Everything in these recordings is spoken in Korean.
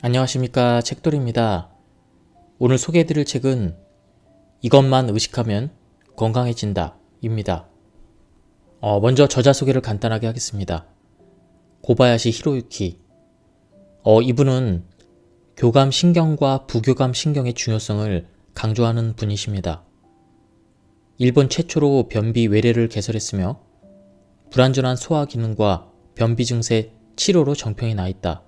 안녕하십니까, 책돌이입니다. 오늘 소개해드릴 책은 이것만 의식하면 건강해진다 입니다. 먼저 저자 소개를 간단하게 하겠습니다. 고바야시 히로유키. 이분은 교감신경과 부교감신경의 중요성을 강조하는 분이십니다. 일본 최초로 변비 외래를 개설했으며 불완전한 소화 기능과 변비 증세 치료로 정평이 나 있다.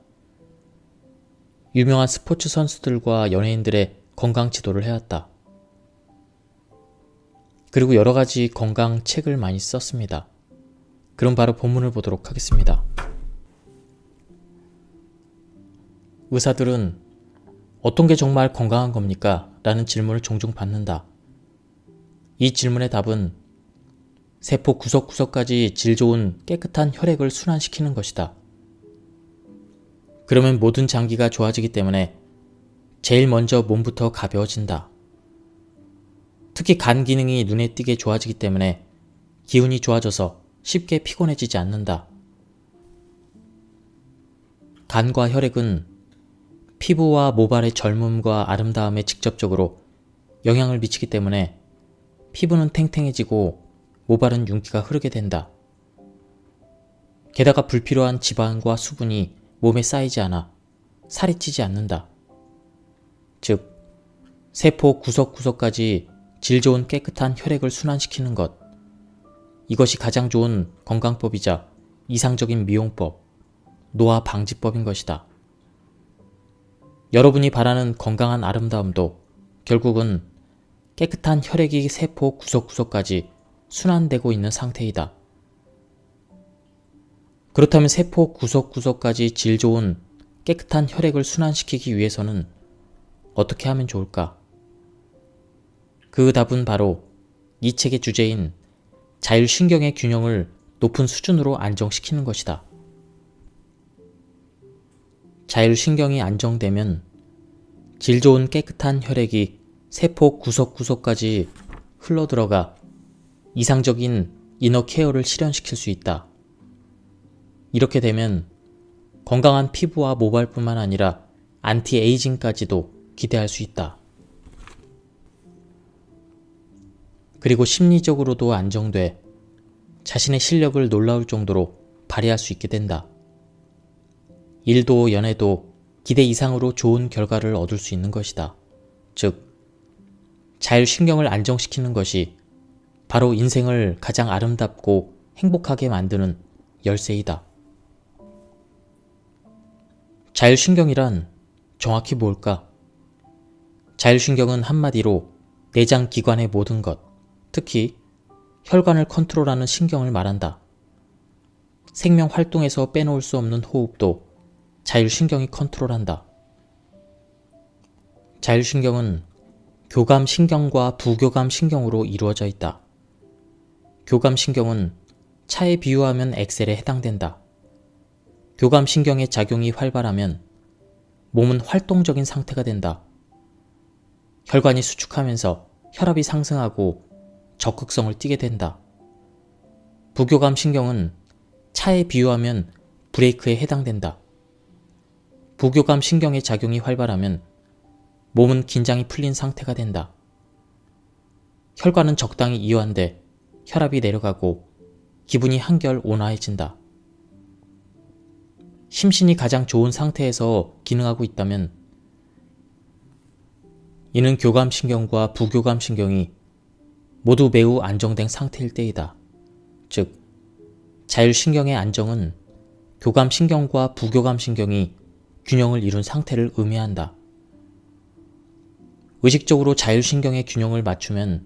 유명한 스포츠 선수들과 연예인들의 건강 지도를 해왔다. 그리고 여러가지 건강 책을 많이 썼습니다. 그럼 바로 본문을 보도록 하겠습니다. 의사들은 어떤 게 정말 건강한 겁니까? 라는 질문을 종종 받는다. 이 질문의 답은 세포 구석구석까지 질 좋은 깨끗한 혈액을 순환시키는 것이다. 그러면 모든 장기가 좋아지기 때문에 제일 먼저 몸부터 가벼워진다. 특히 간 기능이 눈에 띄게 좋아지기 때문에 기운이 좋아져서 쉽게 피곤해지지 않는다. 간과 혈액은 피부와 모발의 젊음과 아름다움에 직접적으로 영향을 미치기 때문에 피부는 탱탱해지고 모발은 윤기가 흐르게 된다. 게다가 불필요한 지방과 수분이 몸에 쌓이지 않아 살이 찌지 않는다. 즉, 세포 구석구석까지 질 좋은 깨끗한 혈액을 순환시키는 것. 이것이 가장 좋은 건강법이자 이상적인 미용법, 노화 방지법인 것이다. 여러분이 바라는 건강한 아름다움도 결국은 깨끗한 혈액이 세포 구석구석까지 순환되고 있는 상태이다. 그렇다면 세포 구석구석까지 질 좋은 깨끗한 혈액을 순환시키기 위해서는 어떻게 하면 좋을까? 그 답은 바로 이 책의 주제인 자율신경의 균형을 높은 수준으로 안정시키는 것이다. 자율신경이 안정되면 질 좋은 깨끗한 혈액이 세포 구석구석까지 흘러들어가 이상적인 이너 케어를 실현시킬 수 있다. 이렇게 되면 건강한 피부와 모발뿐만 아니라 안티에이징까지도 기대할 수 있다. 그리고 심리적으로도 안정돼 자신의 실력을 놀라울 정도로 발휘할 수 있게 된다. 일도 연애도 기대 이상으로 좋은 결과를 얻을 수 있는 것이다. 즉, 자율신경을 안정시키는 것이 바로 인생을 가장 아름답고 행복하게 만드는 열쇠이다. 자율신경이란 정확히 뭘까? 자율신경은 한마디로 내장기관의 모든 것, 특히 혈관을 컨트롤하는 신경을 말한다. 생명활동에서 빼놓을 수 없는 호흡도 자율신경이 컨트롤한다. 자율신경은 교감신경과 부교감신경으로 이루어져 있다. 교감신경은 차에 비유하면 엑셀에 해당된다. 교감신경의 작용이 활발하면 몸은 활동적인 상태가 된다. 혈관이 수축하면서 혈압이 상승하고 적극성을 띠게 된다. 부교감신경은 차에 비유하면 브레이크에 해당된다. 부교감신경의 작용이 활발하면 몸은 긴장이 풀린 상태가 된다. 혈관은 적당히 이완돼 혈압이 내려가고 기분이 한결 온화해진다. 심신이 가장 좋은 상태에서 기능하고 있다면 이는 교감신경과 부교감신경이 모두 매우 안정된 상태일 때이다. 즉, 자율신경의 안정은 교감신경과 부교감신경이 균형을 이룬 상태를 의미한다. 의식적으로 자율신경의 균형을 맞추면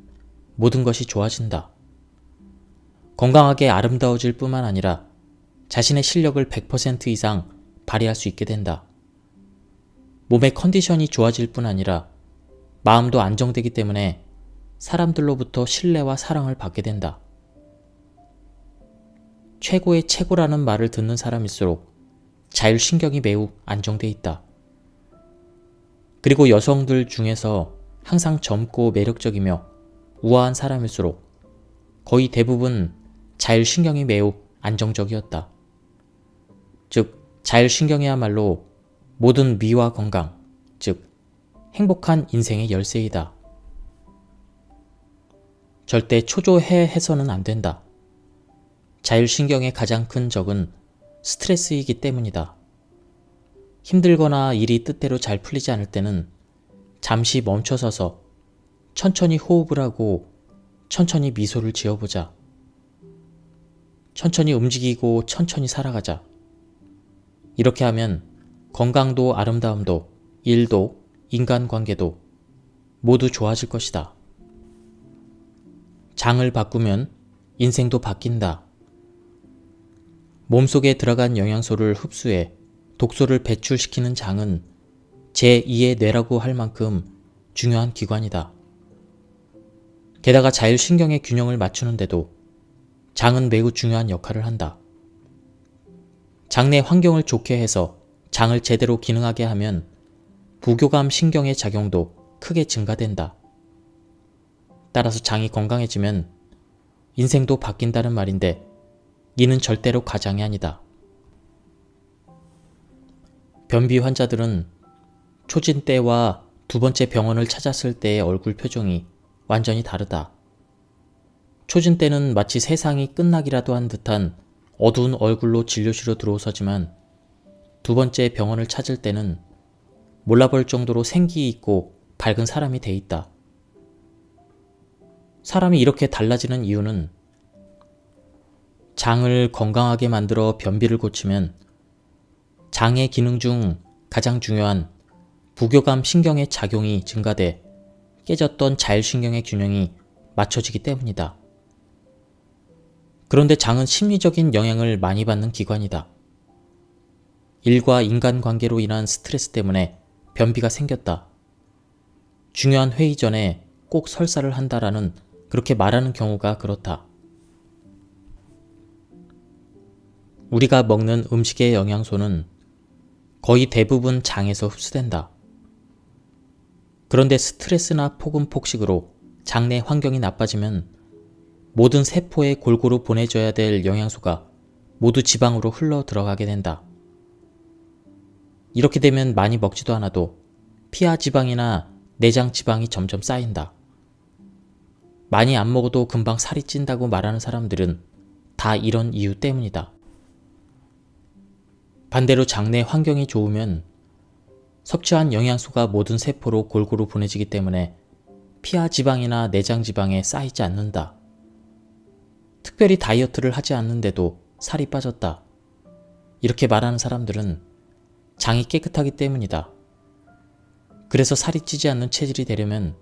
모든 것이 좋아진다. 건강하게 아름다워질 뿐만 아니라 자신의 실력을 100% 이상 발휘할 수 있게 된다. 몸의 컨디션이 좋아질 뿐 아니라 마음도 안정되기 때문에 사람들로부터 신뢰와 사랑을 받게 된다. 최고의 최고라는 말을 듣는 사람일수록 자율신경이 매우 안정돼 있다. 그리고 여성들 중에서 항상 젊고 매력적이며 우아한 사람일수록 거의 대부분 자율신경이 매우 안정적이었다. 즉, 자율신경이야말로 모든 미와 건강, 즉 행복한 인생의 열쇠이다. 절대 초조해해서는 안 된다. 자율신경의 가장 큰 적은 스트레스이기 때문이다. 힘들거나 일이 뜻대로 잘 풀리지 않을 때는 잠시 멈춰서서 천천히 호흡을 하고 천천히 미소를 지어보자. 천천히 움직이고 천천히 살아가자. 이렇게 하면 건강도 아름다움도 일도 인간관계도 모두 좋아질 것이다. 장을 바꾸면 인생도 바뀐다. 몸속에 들어간 영양소를 흡수해 독소를 배출시키는 장은 제2의 뇌라고 할 만큼 중요한 기관이다. 게다가 자율신경의 균형을 맞추는데도 장은 매우 중요한 역할을 한다. 장내 환경을 좋게 해서 장을 제대로 기능하게 하면 부교감 신경의 작용도 크게 증가된다. 따라서 장이 건강해지면 인생도 바뀐다는 말인데 이는 절대로 과장이 아니다. 변비 환자들은 초진 때와 두 번째 병원을 찾았을 때의 얼굴 표정이 완전히 다르다. 초진 때는 마치 세상이 끝나기라도 한 듯한 어두운 얼굴로 진료실로 들어서지만 두 번째 병원을 찾을 때는 몰라볼 정도로 생기 있고 밝은 사람이 돼 있다. 사람이 이렇게 달라지는 이유는 장을 건강하게 만들어 변비를 고치면 장의 기능 중 가장 중요한 부교감 신경의 작용이 증가돼 깨졌던 자율신경의 균형이 맞춰지기 때문이다. 그런데 장은 심리적인 영향을 많이 받는 기관이다. 일과 인간관계로 인한 스트레스 때문에 변비가 생겼다. 중요한 회의 전에 꼭 설사를 한다라는 그렇게 말하는 경우가 그렇다. 우리가 먹는 음식의 영양소는 거의 대부분 장에서 흡수된다. 그런데 스트레스나 폭음 폭식으로 장내 환경이 나빠지면 모든 세포에 골고루 보내줘야 될 영양소가 모두 지방으로 흘러 들어가게 된다. 이렇게 되면 많이 먹지도 않아도 피하 지방이나 내장 지방이 점점 쌓인다. 많이 안 먹어도 금방 살이 찐다고 말하는 사람들은 다 이런 이유 때문이다. 반대로 장내 환경이 좋으면 섭취한 영양소가 모든 세포로 골고루 보내지기 때문에 피하 지방이나 내장 지방에 쌓이지 않는다. 특별히 다이어트를 하지 않는데도 살이 빠졌다. 이렇게 말하는 사람들은 장이 깨끗하기 때문이다. 그래서 살이 찌지 않는 체질이 되려면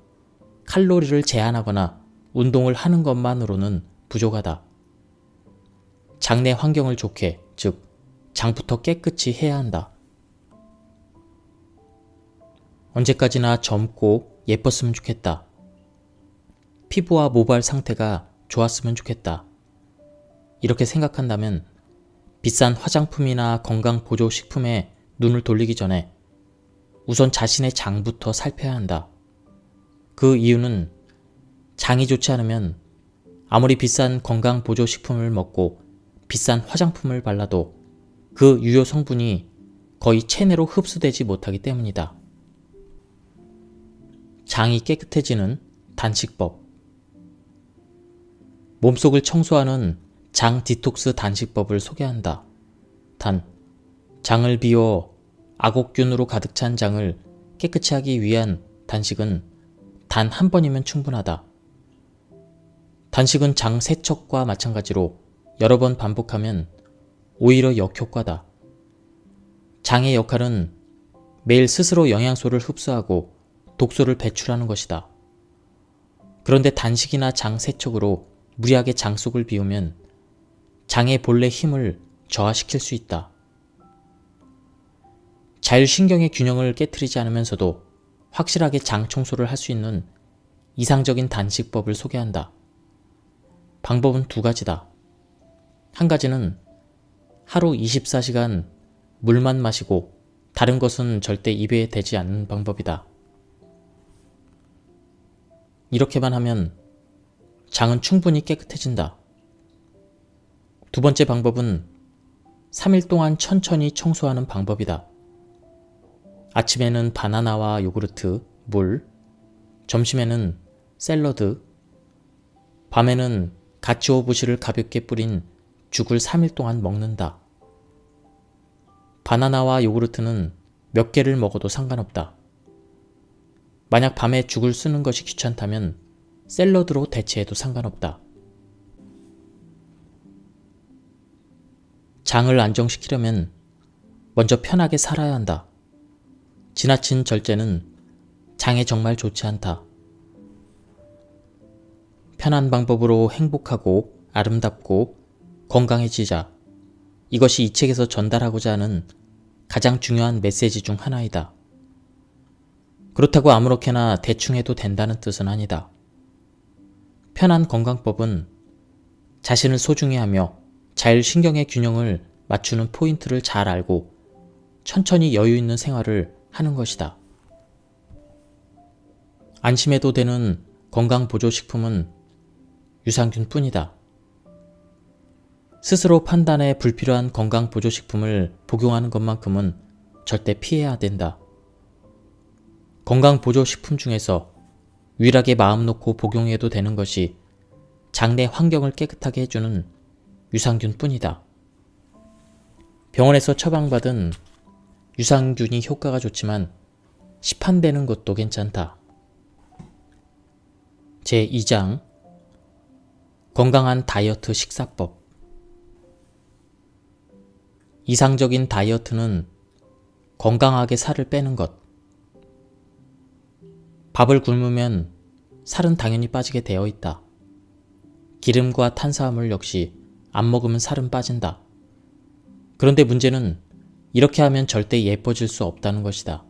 칼로리를 제한하거나 운동을 하는 것만으로는 부족하다. 장내 환경을 좋게, 즉 장부터 깨끗이 해야 한다. 언제까지나 젊고 예뻤으면 좋겠다. 피부와 모발 상태가 좋았으면 좋겠다. 이렇게 생각한다면 비싼 화장품이나 건강보조식품에 눈을 돌리기 전에 우선 자신의 장부터 살펴야 한다. 그 이유는 장이 좋지 않으면 아무리 비싼 건강보조식품을 먹고 비싼 화장품을 발라도 그 유효 성분이 거의 체내로 흡수되지 못하기 때문이다. 장이 깨끗해지는 단식법. 몸속을 청소하는 장 디톡스 단식법을 소개한다. 단, 장을 비워 악옥균으로 가득 찬 장을 깨끗이 하기 위한 단식은 단 한 번이면 충분하다. 단식은 장 세척과 마찬가지로 여러 번 반복하면 오히려 역효과다. 장의 역할은 매일 스스로 영양소를 흡수하고 독소를 배출하는 것이다. 그런데 단식이나 장 세척으로 무리하게 장 속을 비우면 장의 본래 힘을 저하시킬 수 있다. 자율신경의 균형을 깨트리지 않으면서도 확실하게 장 청소를 할 수 있는 이상적인 단식법을 소개한다. 방법은 두 가지다. 한 가지는 하루 24시간 물만 마시고 다른 것은 절대 입에 대지 않는 방법이다. 이렇게만 하면 장은 충분히 깨끗해진다. 두 번째 방법은 3일 동안 천천히 청소하는 방법이다. 아침에는 바나나와 요구르트, 물, 점심에는 샐러드, 밤에는 가츠오부시를 가볍게 뿌린 죽을 3일 동안 먹는다. 바나나와 요구르트는 몇 개를 먹어도 상관없다. 만약 밤에 죽을 쓰는 것이 귀찮다면 샐러드로 대체해도 상관없다. 장을 안정시키려면 먼저 편하게 살아야 한다. 지나친 절제는 장에 정말 좋지 않다. 편한 방법으로 행복하고 아름답고 건강해지자. 이것이 이 책에서 전달하고자 하는 가장 중요한 메시지 중 하나이다. 그렇다고 아무렇게나 대충 해도 된다는 뜻은 아니다. 편한 건강법은 자신을 소중히 하며 자율신경의 균형을 맞추는 포인트를 잘 알고 천천히 여유 있는 생활을 하는 것이다. 안심해도 되는 건강보조식품은 유산균 뿐이다. 스스로 판단해 불필요한 건강보조식품을 복용하는 것만큼은 절대 피해야 된다. 건강보조식품 중에서 유일하게 마음 놓고 복용해도 되는 것이 장내 환경을 깨끗하게 해주는 유산균 뿐이다. 병원에서 처방받은 유산균이 효과가 좋지만 시판되는 것도 괜찮다. 제2장 건강한 다이어트 식사법. 이상적인 다이어트는 건강하게 살을 빼는 것. 밥을 굶으면 살은 당연히 빠지게 되어 있다. 기름과 탄수화물 역시 안 먹으면 살은 빠진다. 그런데 문제는 이렇게 하면 절대 예뻐질 수 없다는 것이다.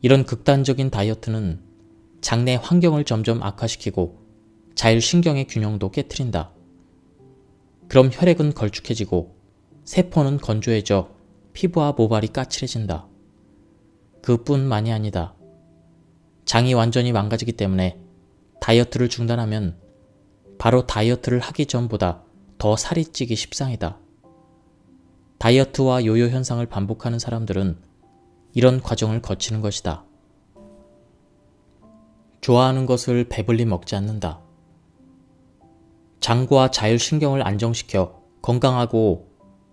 이런 극단적인 다이어트는 장내 환경을 점점 악화시키고 자율신경의 균형도 깨트린다. 그럼 혈액은 걸쭉해지고 세포는 건조해져 피부와 모발이 까칠해진다. 그뿐만이 아니다. 장이 완전히 망가지기 때문에 다이어트를 중단하면 바로 다이어트를 하기 전보다 더 살이 찌기 십상이다. 다이어트와 요요 현상을 반복하는 사람들은 이런 과정을 거치는 것이다. 좋아하는 것을 배불리 먹지 않는다. 장과 자율신경을 안정시켜 건강하고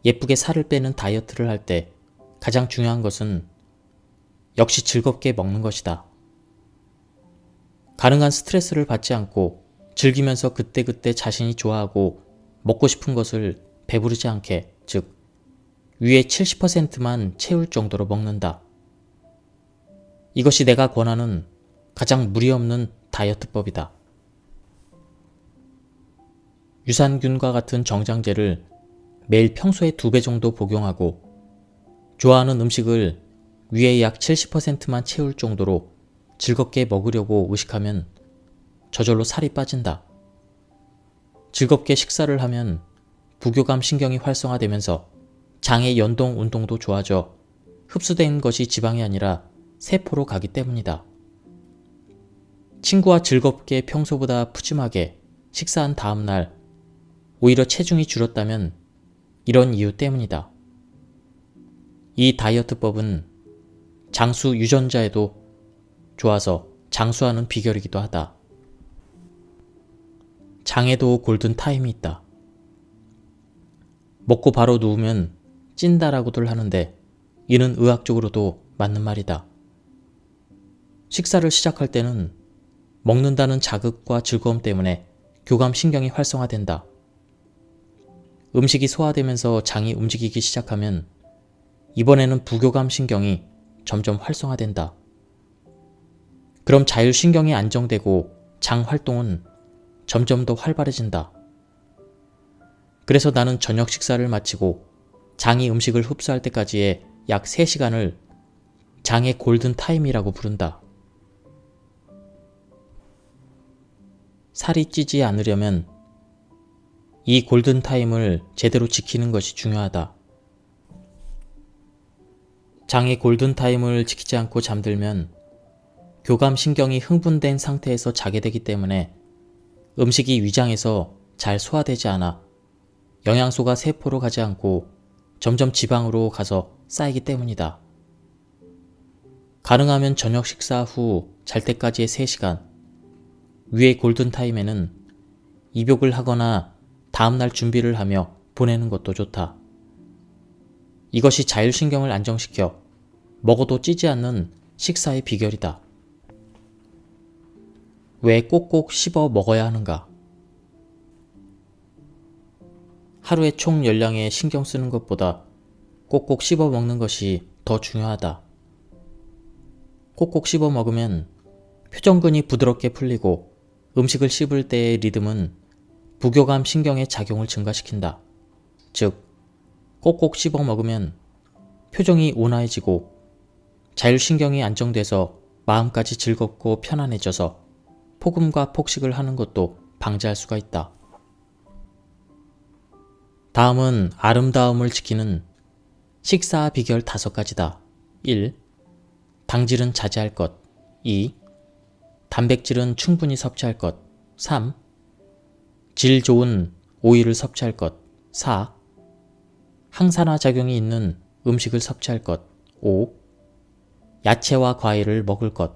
예쁘게 살을 빼는 다이어트를 할 때 가장 중요한 것은 역시 즐겁게 먹는 것이다. 가능한 스트레스를 받지 않고 즐기면서 그때그때 자신이 좋아하고 먹고 싶은 것을 배부르지 않게, 즉 위의 70%만 채울 정도로 먹는다. 이것이 내가 권하는 가장 무리 없는 다이어트법이다. 유산균과 같은 정장제를 매일 평소의 2배 정도 복용하고 좋아하는 음식을 위의 약 70%만 채울 정도로 즐겁게 먹으려고 의식하면 저절로 살이 빠진다. 즐겁게 식사를 하면 부교감 신경이 활성화되면서 장의 연동 운동도 좋아져 흡수된 것이 지방이 아니라 세포로 가기 때문이다. 친구와 즐겁게 평소보다 푸짐하게 식사한 다음날 오히려 체중이 줄었다면 이런 이유 때문이다. 이 다이어트법은 장수 유전자에도 좋아서 장수하는 비결이기도 하다. 장에도 골든타임이 있다. 먹고 바로 누우면 찐다라고들 하는데 이는 의학적으로도 맞는 말이다. 식사를 시작할 때는 먹는다는 자극과 즐거움 때문에 교감신경이 활성화된다. 음식이 소화되면서 장이 움직이기 시작하면 이번에는 부교감신경이 점점 활성화된다. 그럼 자율신경이 안정되고 장 활동은 점점 더 활발해진다. 그래서 나는 저녁 식사를 마치고 장이 음식을 흡수할 때까지의 약 3시간을 장의 골든타임이라고 부른다. 살이 찌지 않으려면 이 골든타임을 제대로 지키는 것이 중요하다. 장의 골든타임을 지키지 않고 잠들면 교감신경이 흥분된 상태에서 자게 되기 때문에 음식이 위장에서 잘 소화되지 않아 영양소가 세포로 가지 않고 점점 지방으로 가서 쌓이기 때문이다. 가능하면 저녁 식사 후 잘 때까지의 3시간, 위의 골든타임에는 입욕을 하거나 다음날 준비를 하며 보내는 것도 좋다. 이것이 자율신경을 안정시켜 먹어도 찌지 않는 식사의 비결이다. 왜 꼭꼭 씹어 먹어야 하는가? 하루의 총 열량에 신경 쓰는 것보다 꼭꼭 씹어 먹는 것이 더 중요하다. 꼭꼭 씹어 먹으면 표정근이 부드럽게 풀리고 음식을 씹을 때의 리듬은 부교감 신경의 작용을 증가시킨다. 즉, 꼭꼭 씹어 먹으면 표정이 온화해지고 자율신경이 안정돼서 마음까지 즐겁고 편안해져서 폭음과 폭식을 하는 것도 방지할 수가 있다. 다음은 아름다움을 지키는 식사 비결 5가지다. 1. 당질은 자제할 것. 2. 단백질은 충분히 섭취할 것. 3. 질 좋은 오일을 섭취할 것. 4. 항산화 작용이 있는 음식을 섭취할 것. 5. 야채와 과일을 먹을 것.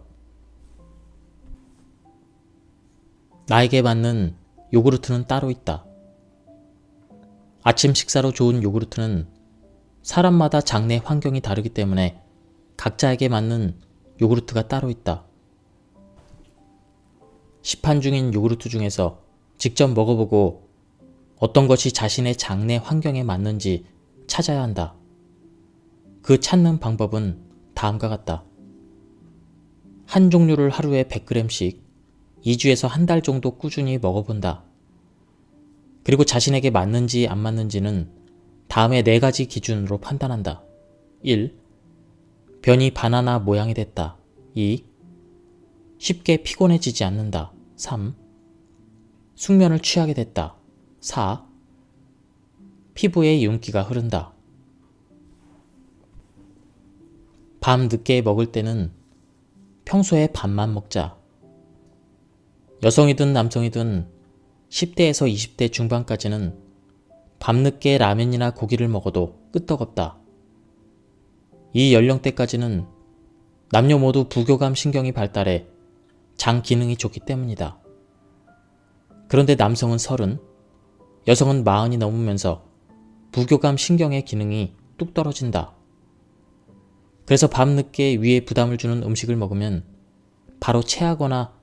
나에게 맞는 요구르트는 따로 있다. 아침 식사로 좋은 요구르트는 사람마다 장내 환경이 다르기 때문에 각자에게 맞는 요구르트가 따로 있다. 시판 중인 요구르트 중에서 직접 먹어보고 어떤 것이 자신의 장내 환경에 맞는지 찾아야 한다. 그 찾는 방법은 다음과 같다. 한 종류를 하루에 100g씩 2주에서 한 달 정도 꾸준히 먹어본다. 그리고 자신에게 맞는지 안 맞는지는 다음의 4가지 기준으로 판단한다. 1. 변이 바나나 모양이 됐다. 2. 쉽게 피곤해지지 않는다. 3. 숙면을 취하게 됐다. 4. 피부에 윤기가 흐른다. 밤 늦게 먹을 때는 평소에 반만 먹자. 여성이든 남성이든 10대에서 20대 중반까지는 밤늦게 라면이나 고기를 먹어도 끄떡없다. 이 연령대까지는 남녀 모두 부교감 신경이 발달해 장 기능이 좋기 때문이다. 그런데 남성은 30, 여성은 40이 넘으면서 부교감 신경의 기능이 뚝 떨어진다. 그래서 밤늦게 위에 부담을 주는 음식을 먹으면 바로 체하거나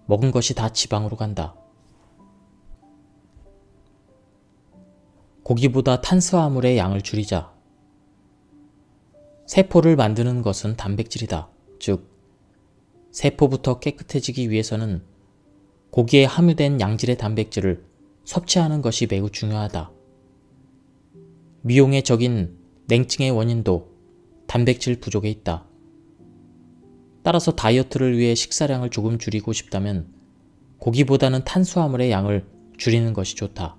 먹은 것이 다 지방으로 간다. 고기보다 탄수화물의 양을 줄이자. 세포를 만드는 것은 단백질이다. 즉, 세포부터 깨끗해지기 위해서는 고기에 함유된 양질의 단백질을 섭취하는 것이 매우 중요하다. 미용의 적인 냉증의 원인도 단백질 부족에 있다. 따라서 다이어트를 위해 식사량을 조금 줄이고 싶다면 고기보다는 탄수화물의 양을 줄이는 것이 좋다.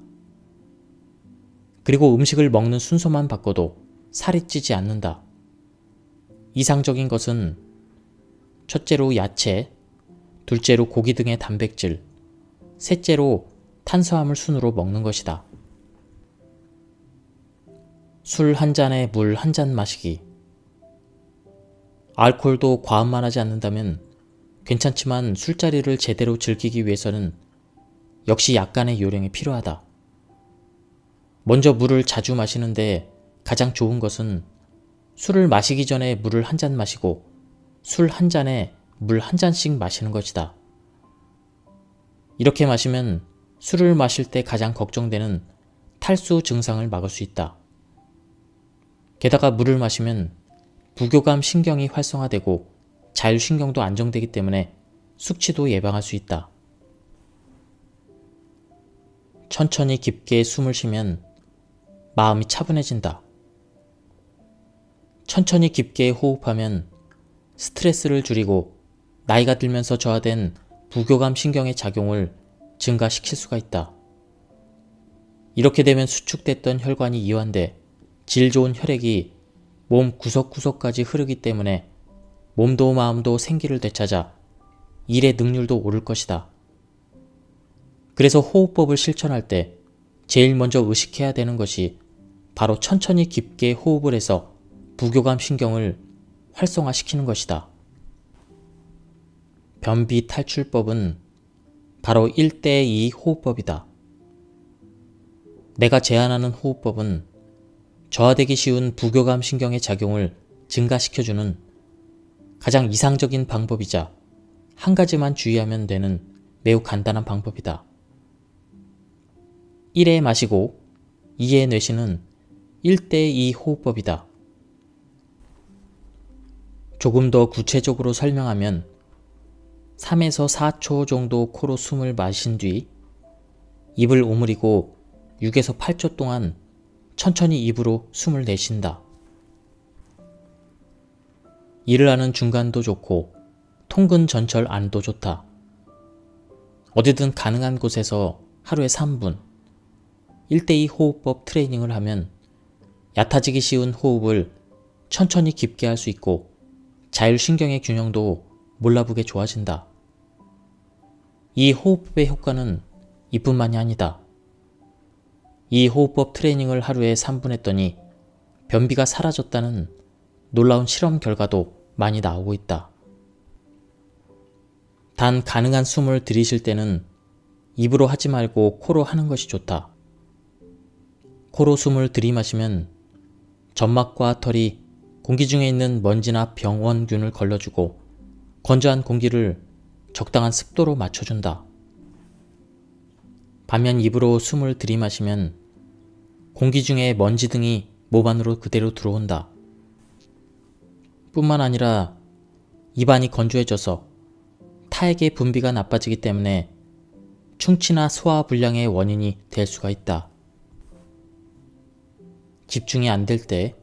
그리고 음식을 먹는 순서만 바꿔도 살이 찌지 않는다. 이상적인 것은 첫째로 야채, 둘째로 고기 등의 단백질, 셋째로 탄수화물 순으로 먹는 것이다. 술 한 잔에 물 한 잔 마시기. 알코올도 과음만 하지 않는다면 괜찮지만 술자리를 제대로 즐기기 위해서는 역시 약간의 요령이 필요하다. 먼저 물을 자주 마시는데 가장 좋은 것은 술을 마시기 전에 물을 한 잔 마시고 술 한 잔에 물 한 잔씩 마시는 것이다. 이렇게 마시면 술을 마실 때 가장 걱정되는 탈수 증상을 막을 수 있다. 게다가 물을 마시면 부교감 신경이 활성화되고 자율신경도 안정되기 때문에 숙취도 예방할 수 있다. 천천히 깊게 숨을 쉬면 마음이 차분해진다. 천천히 깊게 호흡하면 스트레스를 줄이고 나이가 들면서 저하된 부교감 신경의 작용을 증가시킬 수가 있다. 이렇게 되면 수축됐던 혈관이 이완돼 질 좋은 혈액이 몸 구석구석까지 흐르기 때문에 몸도 마음도 생기를 되찾아 일의 능률도 오를 것이다. 그래서 호흡법을 실천할 때 제일 먼저 의식해야 되는 것이 바로 천천히 깊게 호흡을 해서 부교감 신경을 활성화시키는 것이다. 변비 탈출법은 바로 1대2 호흡법이다. 내가 제안하는 호흡법은 저하되기 쉬운 부교감 신경의 작용을 증가시켜주는 가장 이상적인 방법이자 한 가지만 주의하면 되는 매우 간단한 방법이다. 1회 마시고 2회 내쉬는 1대2 호흡법이다. 조금 더 구체적으로 설명하면 3에서 4초 정도 코로 숨을 마신 뒤 입을 오므리고 6에서 8초 동안 천천히 입으로 숨을 내쉰다. 일을 하는 중간도 좋고 통근 전철 안도 좋다. 어디든 가능한 곳에서 하루에 3분 1대2 호흡법 트레이닝을 하면 얕아지기 쉬운 호흡을 천천히 깊게 할 수 있고 자율신경의 균형도 몰라보게 좋아진다. 이 호흡법의 효과는 이뿐만이 아니다. 이 호흡법 트레이닝을 하루에 3분 했더니 변비가 사라졌다는 놀라운 실험 결과도 많이 나오고 있다. 단 가능한 숨을 들이쉴 때는 입으로 하지 말고 코로 하는 것이 좋다. 코로 숨을 들이마시면 점막과 털이 공기 중에 있는 먼지나 병원균을 걸러주고 건조한 공기를 적당한 습도로 맞춰준다. 반면 입으로 숨을 들이마시면 공기 중에 먼지 등이 몸 안으로 그대로 들어온다. 뿐만 아니라 입안이 건조해져서 타액의 분비가 나빠지기 때문에 충치나 소화불량의 원인이 될 수가 있다. 집중이 안 될 때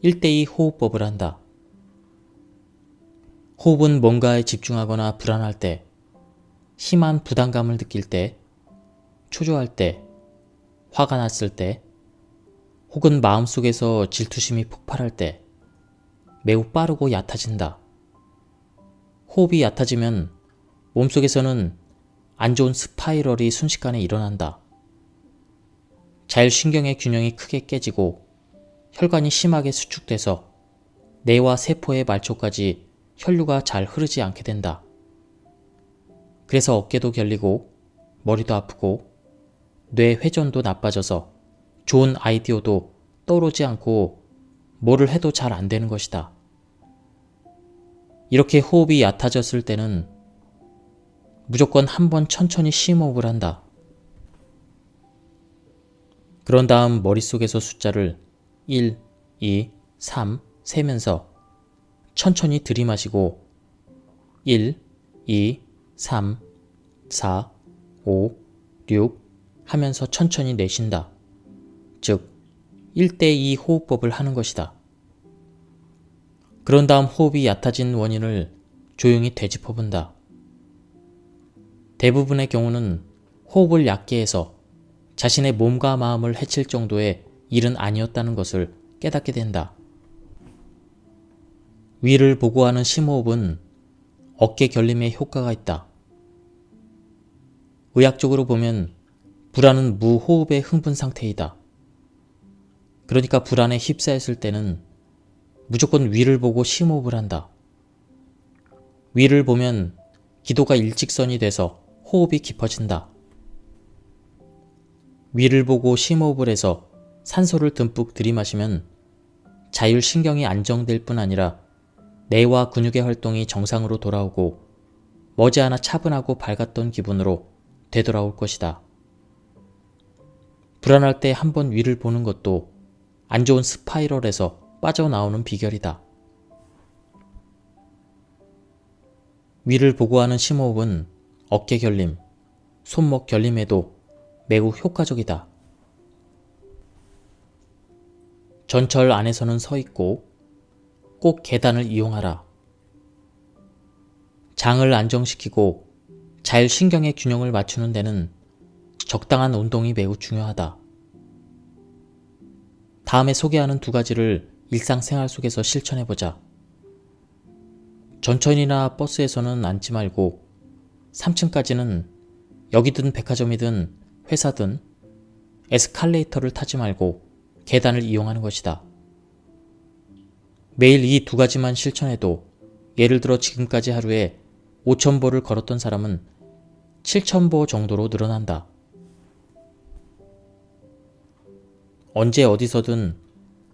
1대2 호흡법을 한다. 호흡은 뭔가에 집중하거나 불안할 때, 심한 부담감을 느낄 때, 초조할 때, 화가 났을 때, 혹은 마음속에서 질투심이 폭발할 때 매우 빠르고 얕아진다. 호흡이 얕아지면 몸속에서는 안 좋은 스파이럴이 순식간에 일어난다. 자율신경의 균형이 크게 깨지고 혈관이 심하게 수축돼서 뇌와 세포의 말초까지 혈류가 잘 흐르지 않게 된다. 그래서 어깨도 결리고 머리도 아프고 뇌 회전도 나빠져서 좋은 아이디어도 떠오르지 않고 뭐를 해도 잘 안 되는 것이다. 이렇게 호흡이 얕아졌을 때는 무조건 한번 천천히 심호흡을 한다. 그런 다음 머릿속에서 숫자를 1, 2, 3 세면서 천천히 들이마시고 1, 2, 3, 4, 5, 6 하면서 천천히 내쉰다. 즉 1대2 호흡법을 하는 것이다. 그런 다음 호흡이 얕아진 원인을 조용히 되짚어본다. 대부분의 경우는 호흡을 얕게 해서 자신의 몸과 마음을 해칠 정도의 일은 아니었다는 것을 깨닫게 된다. 위를 보고 하는 심호흡은 어깨 결림에 효과가 있다. 의학적으로 보면 불안은 무호흡의 흥분 상태이다. 그러니까 불안에 휩싸였을 때는 무조건 위를 보고 심호흡을 한다. 위를 보면 기도가 일직선이 돼서 호흡이 깊어진다. 위를 보고 심호흡을 해서 산소를 듬뿍 들이마시면 자율신경이 안정될 뿐 아니라 뇌와 근육의 활동이 정상으로 돌아오고 머지않아 차분하고 밝았던 기분으로 되돌아올 것이다. 불안할 때 한번 위를 보는 것도 안 좋은 스파이럴에서 빠져나오는 비결이다. 위를 보고 하는 심호흡은 어깨 결림, 손목 결림에도 매우 효과적이다. 전철 안에서는 서 있고 꼭 계단을 이용하라. 장을 안정시키고 자율신경의 균형을 맞추는 데는 적당한 운동이 매우 중요하다. 다음에 소개하는 두 가지를 일상생활 속에서 실천해보자. 전철이나 버스에서는 앉지 말고 3층까지는 여기든 백화점이든 회사든 에스컬레이터를 타지 말고 계단을 이용하는 것이다. 매일 이 두 가지만 실천해도 예를 들어 지금까지 하루에 5,000보를 걸었던 사람은 7,000보 정도로 늘어난다. 언제 어디서든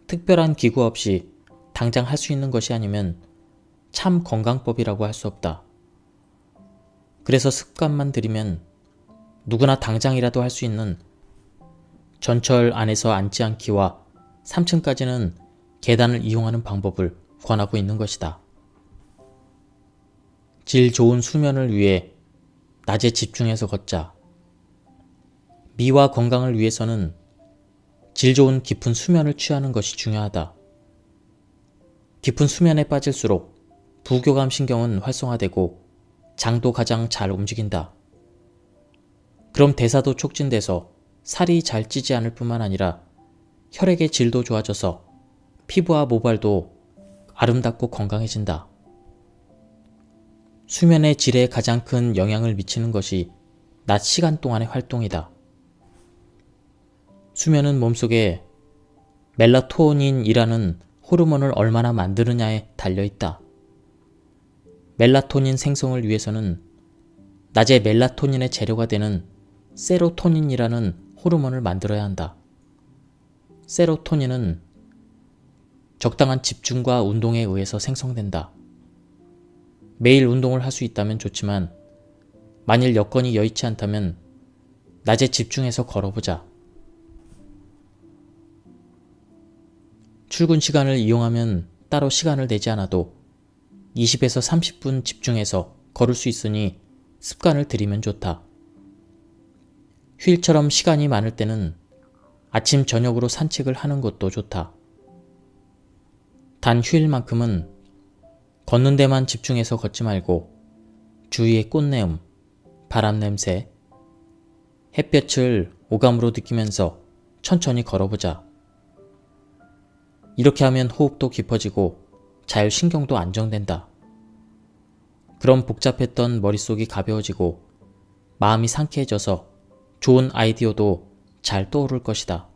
특별한 기구 없이 당장 할 수 있는 것이 아니면 참 건강법이라고 할 수 없다. 그래서 습관만 들이면 누구나 당장이라도 할 수 있는 전철 안에서 앉지 않기와 3층까지는 계단을 이용하는 방법을 권하고 있는 것이다. 질 좋은 수면을 위해 낮에 집중해서 걷자. 미와 건강을 위해서는 질 좋은 깊은 수면을 취하는 것이 중요하다. 깊은 수면에 빠질수록 부교감 신경은 활성화되고 장도 가장 잘 움직인다. 그럼 대사도 촉진돼서 살이 잘 찌지 않을 뿐만 아니라 혈액의 질도 좋아져서 피부와 모발도 아름답고 건강해진다. 수면의 질에 가장 큰 영향을 미치는 것이 낮 시간 동안의 활동이다. 수면은 몸속에 멜라토닌이라는 호르몬을 얼마나 만드느냐에 달려있다. 멜라토닌 생성을 위해서는 낮에 멜라토닌의 재료가 되는 세로토닌이라는 호르몬을 만들어야 한다. 세로토닌은 적당한 집중과 운동에 의해서 생성된다. 매일 운동을 할 수 있다면 좋지만 만일 여건이 여의치 않다면 낮에 집중해서 걸어보자. 출근 시간을 이용하면 따로 시간을 내지 않아도 20에서 30분 집중해서 걸을 수 있으니 습관을 들이면 좋다. 휴일처럼 시간이 많을 때는 아침 저녁으로 산책을 하는 것도 좋다. 단 휴일만큼은 걷는 데만 집중해서 걷지 말고 주위의 꽃내음, 바람 냄새, 햇볕을 오감으로 느끼면서 천천히 걸어보자. 이렇게 하면 호흡도 깊어지고 자율신경도 안정된다. 그럼 복잡했던 머릿속이 가벼워지고 마음이 상쾌해져서 좋은 아이디어도 잘 떠오를 것이다.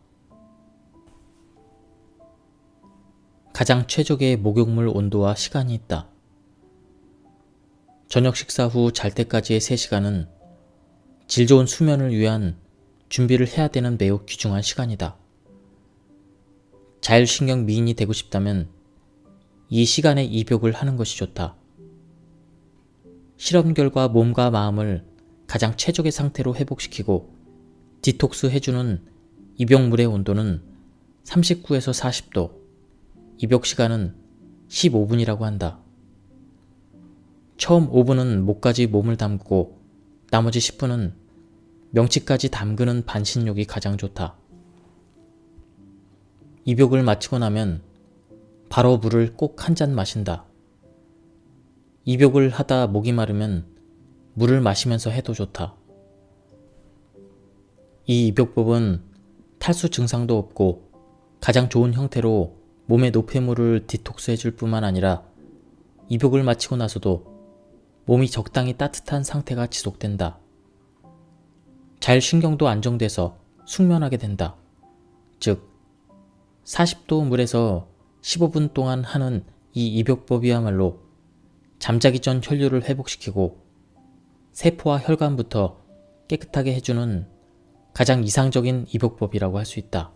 가장 최적의 목욕물 온도와 시간이 있다. 저녁 식사 후 잘 때까지의 3시간은 질 좋은 수면을 위한 준비를 해야 되는 매우 귀중한 시간이다. 자율신경 미인이 되고 싶다면 이 시간에 입욕을 하는 것이 좋다. 실험 결과 몸과 마음을 가장 최적의 상태로 회복시키고 디톡스 해주는 입욕물의 온도는 39에서 40도, 입욕 시간은 15분이라고 한다. 처음 5분은 목까지 몸을 담그고 나머지 10분은 명치까지 담그는 반신욕이 가장 좋다. 입욕을 마치고 나면 바로 물을 꼭 한 잔 마신다. 입욕을 하다 목이 마르면 물을 마시면서 해도 좋다. 이 입욕법은 탈수 증상도 없고 가장 좋은 형태로 몸의 노폐물을 디톡스 해줄 뿐만 아니라 입욕을 마치고 나서도 몸이 적당히 따뜻한 상태가 지속된다. 자율신경도 안정돼서 숙면하게 된다. 즉 40도 물에서 15분 동안 하는 이 입욕법이야말로 잠자기 전 혈류를 회복시키고 세포와 혈관부터 깨끗하게 해주는 가장 이상적인 입욕법이라고 할 수 있다.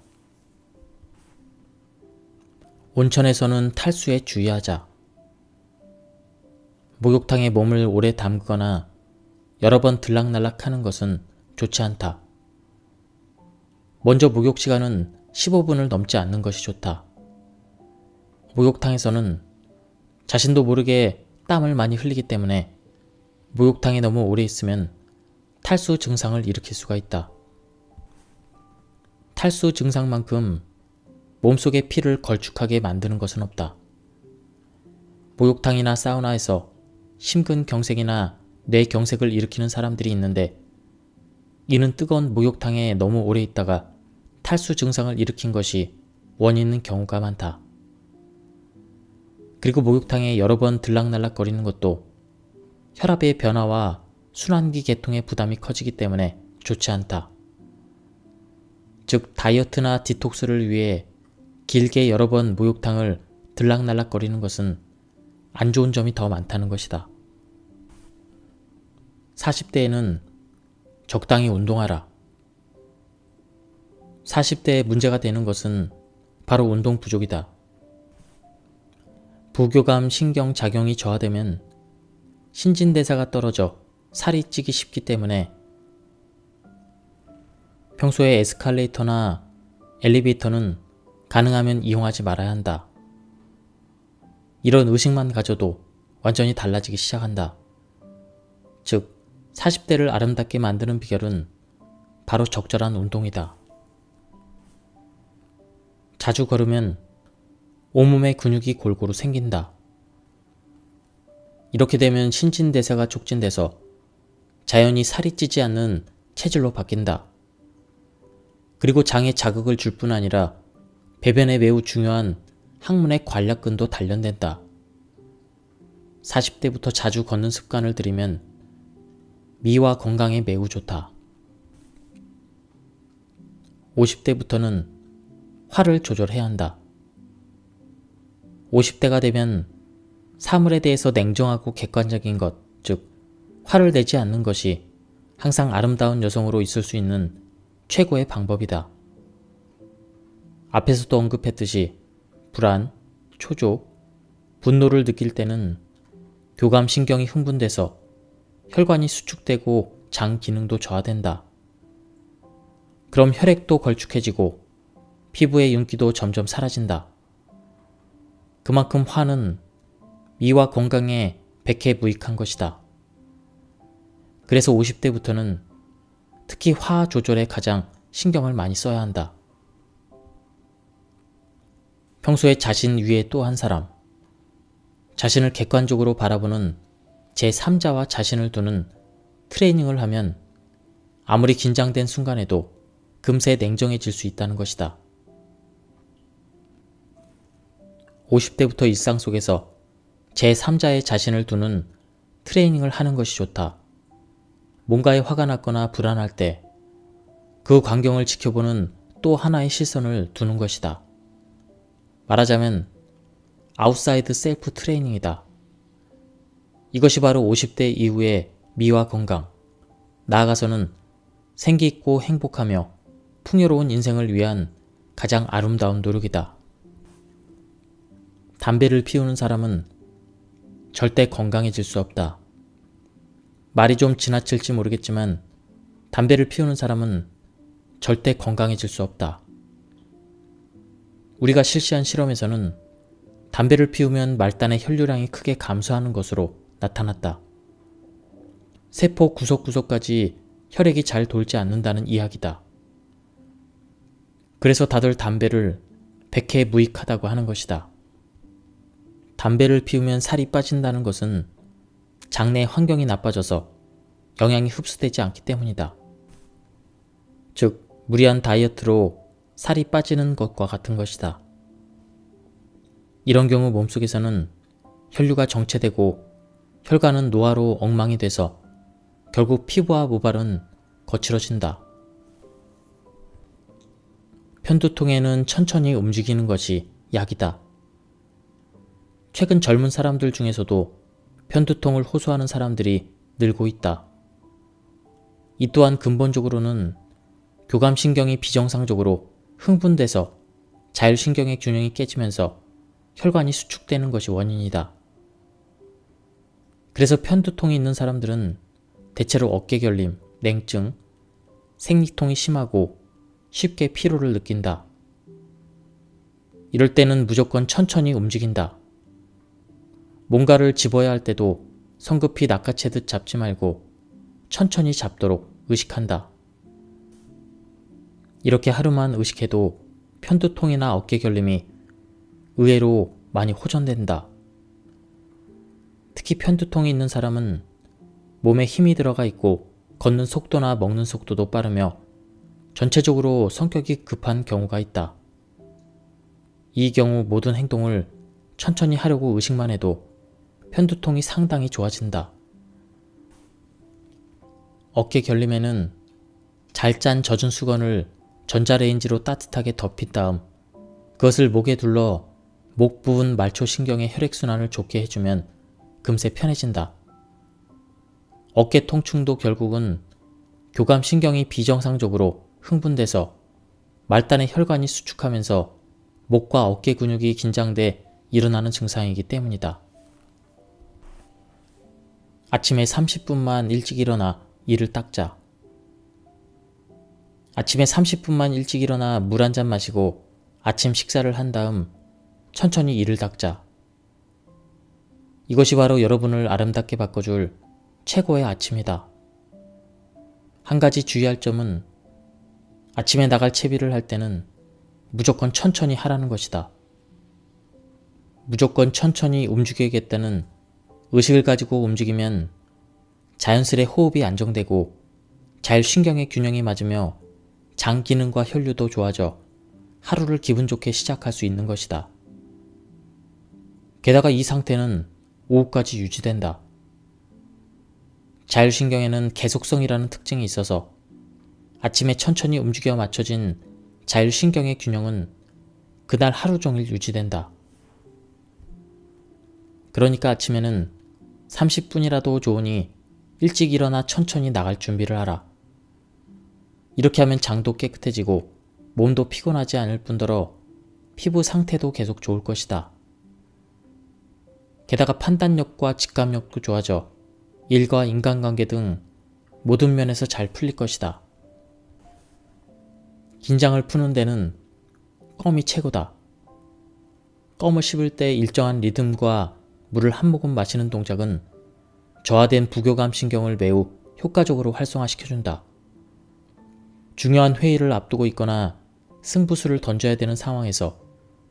온천에서는 탈수에 주의하자. 목욕탕에 몸을 오래 담그거나 여러 번 들락날락 하는 것은 좋지 않다. 먼저 목욕 시간은 15분을 넘지 않는 것이 좋다. 목욕탕에서는 자신도 모르게 땀을 많이 흘리기 때문에 목욕탕에 너무 오래 있으면 탈수 증상을 일으킬 수가 있다. 탈수 증상만큼 몸속의 피를 걸쭉하게 만드는 것은 없다. 목욕탕이나 사우나에서 심근경색이나 뇌경색을 일으키는 사람들이 있는데 이는 뜨거운 목욕탕에 너무 오래 있다가 탈수 증상을 일으킨 것이 원인인 경우가 많다. 그리고 목욕탕에 여러 번 들락날락거리는 것도 혈압의 변화와 순환기 계통의 부담이 커지기 때문에 좋지 않다. 즉 다이어트나 디톡스를 위해 길게 여러 번 목욕탕을 들락날락거리는 것은 안 좋은 점이 더 많다는 것이다. 40대에는 적당히 운동하라. 40대에 문제가 되는 것은 바로 운동 부족이다. 부교감 신경작용이 저하되면 신진대사가 떨어져 살이 찌기 쉽기 때문에 평소에 에스컬레이터나 엘리베이터는 가능하면 이용하지 말아야 한다. 이런 의식만 가져도 완전히 달라지기 시작한다. 즉, 40대를 아름답게 만드는 비결은 바로 적절한 운동이다. 자주 걸으면 온몸에 근육이 골고루 생긴다. 이렇게 되면 신진대사가 촉진돼서 자연히 살이 찌지 않는 체질로 바뀐다. 그리고 장에 자극을 줄 뿐 아니라 배변에 매우 중요한 항문의 관략근도 단련된다. 40대부터 자주 걷는 습관을 들이면 미와 건강에 매우 좋다. 50대부터는 화를 조절해야 한다. 50대가 되면 사물에 대해서 냉정하고 객관적인 것, 즉 화를 내지 않는 것이 항상 아름다운 여성으로 있을 수 있는 최고의 방법이다. 앞에서도 언급했듯이 불안, 초조, 분노를 느낄 때는 교감신경이 흥분돼서 혈관이 수축되고 장 기능도 저하된다. 그럼 혈액도 걸쭉해지고 피부의 윤기도 점점 사라진다. 그만큼 화는 미와 건강에 백해무익한 것이다. 그래서 50대부터는 특히 화 조절에 가장 신경을 많이 써야 한다. 평소에 자신 위에 또 한 사람, 자신을 객관적으로 바라보는 제3자와 자신을 두는 트레이닝을 하면 아무리 긴장된 순간에도 금세 냉정해질 수 있다는 것이다. 50대부터 일상 속에서 제3자의 자신을 두는 트레이닝을 하는 것이 좋다. 뭔가에 화가 났거나 불안할 때 그 광경을 지켜보는 또 하나의 시선을 두는 것이다. 말하자면 아웃사이드 셀프 트레이닝이다. 이것이 바로 50대 이후의 미와 건강, 나아가서는 생기있고 행복하며 풍요로운 인생을 위한 가장 아름다운 노력이다. 담배를 피우는 사람은 절대 건강해질 수 없다. 말이 좀 지나칠지 모르겠지만 담배를 피우는 사람은 절대 건강해질 수 없다. 우리가 실시한 실험에서는 담배를 피우면 말단의 혈류량이 크게 감소하는 것으로 나타났다. 세포 구석구석까지 혈액이 잘 돌지 않는다는 이야기다. 그래서 다들 담배를 백해무익하다고 하는 것이다. 담배를 피우면 살이 빠진다는 것은 장내 환경이 나빠져서 영양이 흡수되지 않기 때문이다. 즉, 무리한 다이어트로 살이 빠지는 것과 같은 것이다. 이런 경우 몸속에서는 혈류가 정체되고 혈관은 노화로 엉망이 돼서 결국 피부와 모발은 거칠어진다. 편두통에는 천천히 움직이는 것이 약이다. 최근 젊은 사람들 중에서도 편두통을 호소하는 사람들이 늘고 있다. 이 또한 근본적으로는 교감신경이 비정상적으로 흥분돼서 자율신경의 균형이 깨지면서 혈관이 수축되는 것이 원인이다. 그래서 편두통이 있는 사람들은 대체로 어깨결림, 냉증, 생리통이 심하고 쉽게 피로를 느낀다. 이럴 때는 무조건 천천히 움직인다. 뭔가를 집어야 할 때도 성급히 낚아채듯 잡지 말고 천천히 잡도록 의식한다. 이렇게 하루만 의식해도 편두통이나 어깨결림이 의외로 많이 호전된다. 특히 편두통이 있는 사람은 몸에 힘이 들어가 있고 걷는 속도나 먹는 속도도 빠르며 전체적으로 성격이 급한 경우가 있다. 이 경우 모든 행동을 천천히 하려고 의식만 해도 편두통이 상당히 좋아진다. 어깨 결림에는 잘 짠 젖은 수건을 전자레인지로 따뜻하게 덮인 다음 그것을 목에 둘러 목 부분 말초신경의 혈액순환을 좋게 해주면 금세 편해진다. 어깨 통증도 결국은 교감신경이 비정상적으로 흥분돼서 말단의 혈관이 수축하면서 목과 어깨 근육이 긴장돼 일어나는 증상이기 때문이다. 아침에 30분만 일찍 일어나 이를 닦자. 아침에 30분만 일찍 일어나 물 한 잔 마시고 아침 식사를 한 다음 천천히 이를 닦자. 이것이 바로 여러분을 아름답게 바꿔줄 최고의 아침이다. 한 가지 주의할 점은 아침에 나갈 채비를 할 때는 무조건 천천히 하라는 것이다. 무조건 천천히 움직여야겠다는 의식을 가지고 움직이면 자연스레 호흡이 안정되고 자율신경의 균형이 맞으며 장 기능과 혈류도 좋아져 하루를 기분 좋게 시작할 수 있는 것이다. 게다가 이 상태는 오후까지 유지된다. 자율신경에는 계속성이라는 특징이 있어서 아침에 천천히 움직여 맞춰진 자율신경의 균형은 그날 하루 종일 유지된다. 그러니까 아침에는 30분이라도 좋으니 일찍 일어나 천천히 나갈 준비를 하라. 이렇게 하면 장도 깨끗해지고 몸도 피곤하지 않을 뿐더러 피부 상태도 계속 좋을 것이다. 게다가 판단력과 직감력도 좋아져 일과 인간관계 등 모든 면에서 잘 풀릴 것이다. 긴장을 푸는 데는 껌이 최고다. 껌을 씹을 때 일정한 리듬과 물을 한 모금 마시는 동작은 저하된 부교감 신경을 매우 효과적으로 활성화시켜준다. 중요한 회의를 앞두고 있거나 승부수를 던져야 되는 상황에서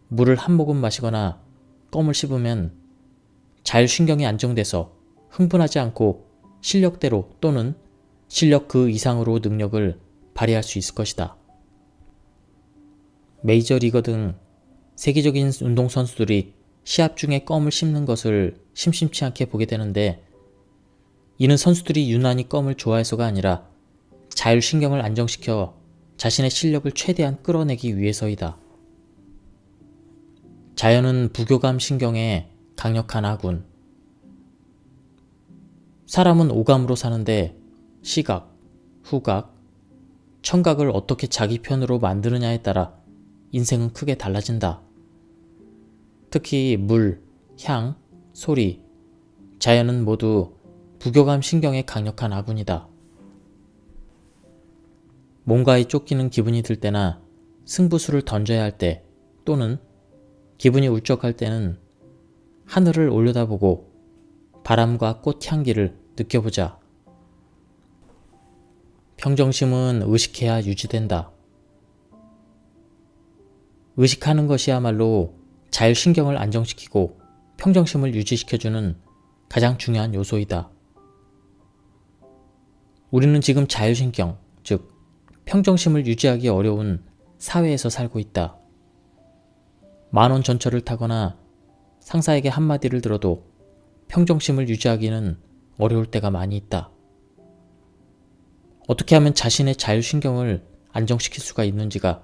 물을 한 모금 마시거나 껌을 씹으면 자율신경이 안정돼서 흥분하지 않고 실력대로 또는 실력 그 이상으로 능력을 발휘할 수 있을 것이다. 메이저리거 등 세계적인 운동선수들이 시합 중에 껌을 씹는 것을 심심치 않게 보게 되는데 이는 선수들이 유난히 껌을 좋아해서가 아니라 자율신경을 안정시켜 자신의 실력을 최대한 끌어내기 위해서이다. 자연은 부교감 신경의 강력한 아군. 사람은 오감으로 사는데 시각, 후각, 청각을 어떻게 자기 편으로 만드느냐에 따라 인생은 크게 달라진다. 특히 물, 향, 소리, 자연은 모두 부교감 신경의 강력한 아군이다. 뭔가에 쫓기는 기분이 들 때나 승부수를 던져야 할 때 또는 기분이 울적할 때는 하늘을 올려다보고 바람과 꽃 향기를 느껴보자. 평정심은 의식해야 유지된다. 의식하는 것이야말로 자율신경을 안정시키고 평정심을 유지시켜주는 가장 중요한 요소이다. 우리는 지금 자율신경, 즉 평정심을 유지하기 어려운 사회에서 살고 있다. 만원 전철을 타거나 상사에게 한마디를 들어도 평정심을 유지하기는 어려울 때가 많이 있다. 어떻게 하면 자신의 자율신경을 안정시킬 수가 있는지가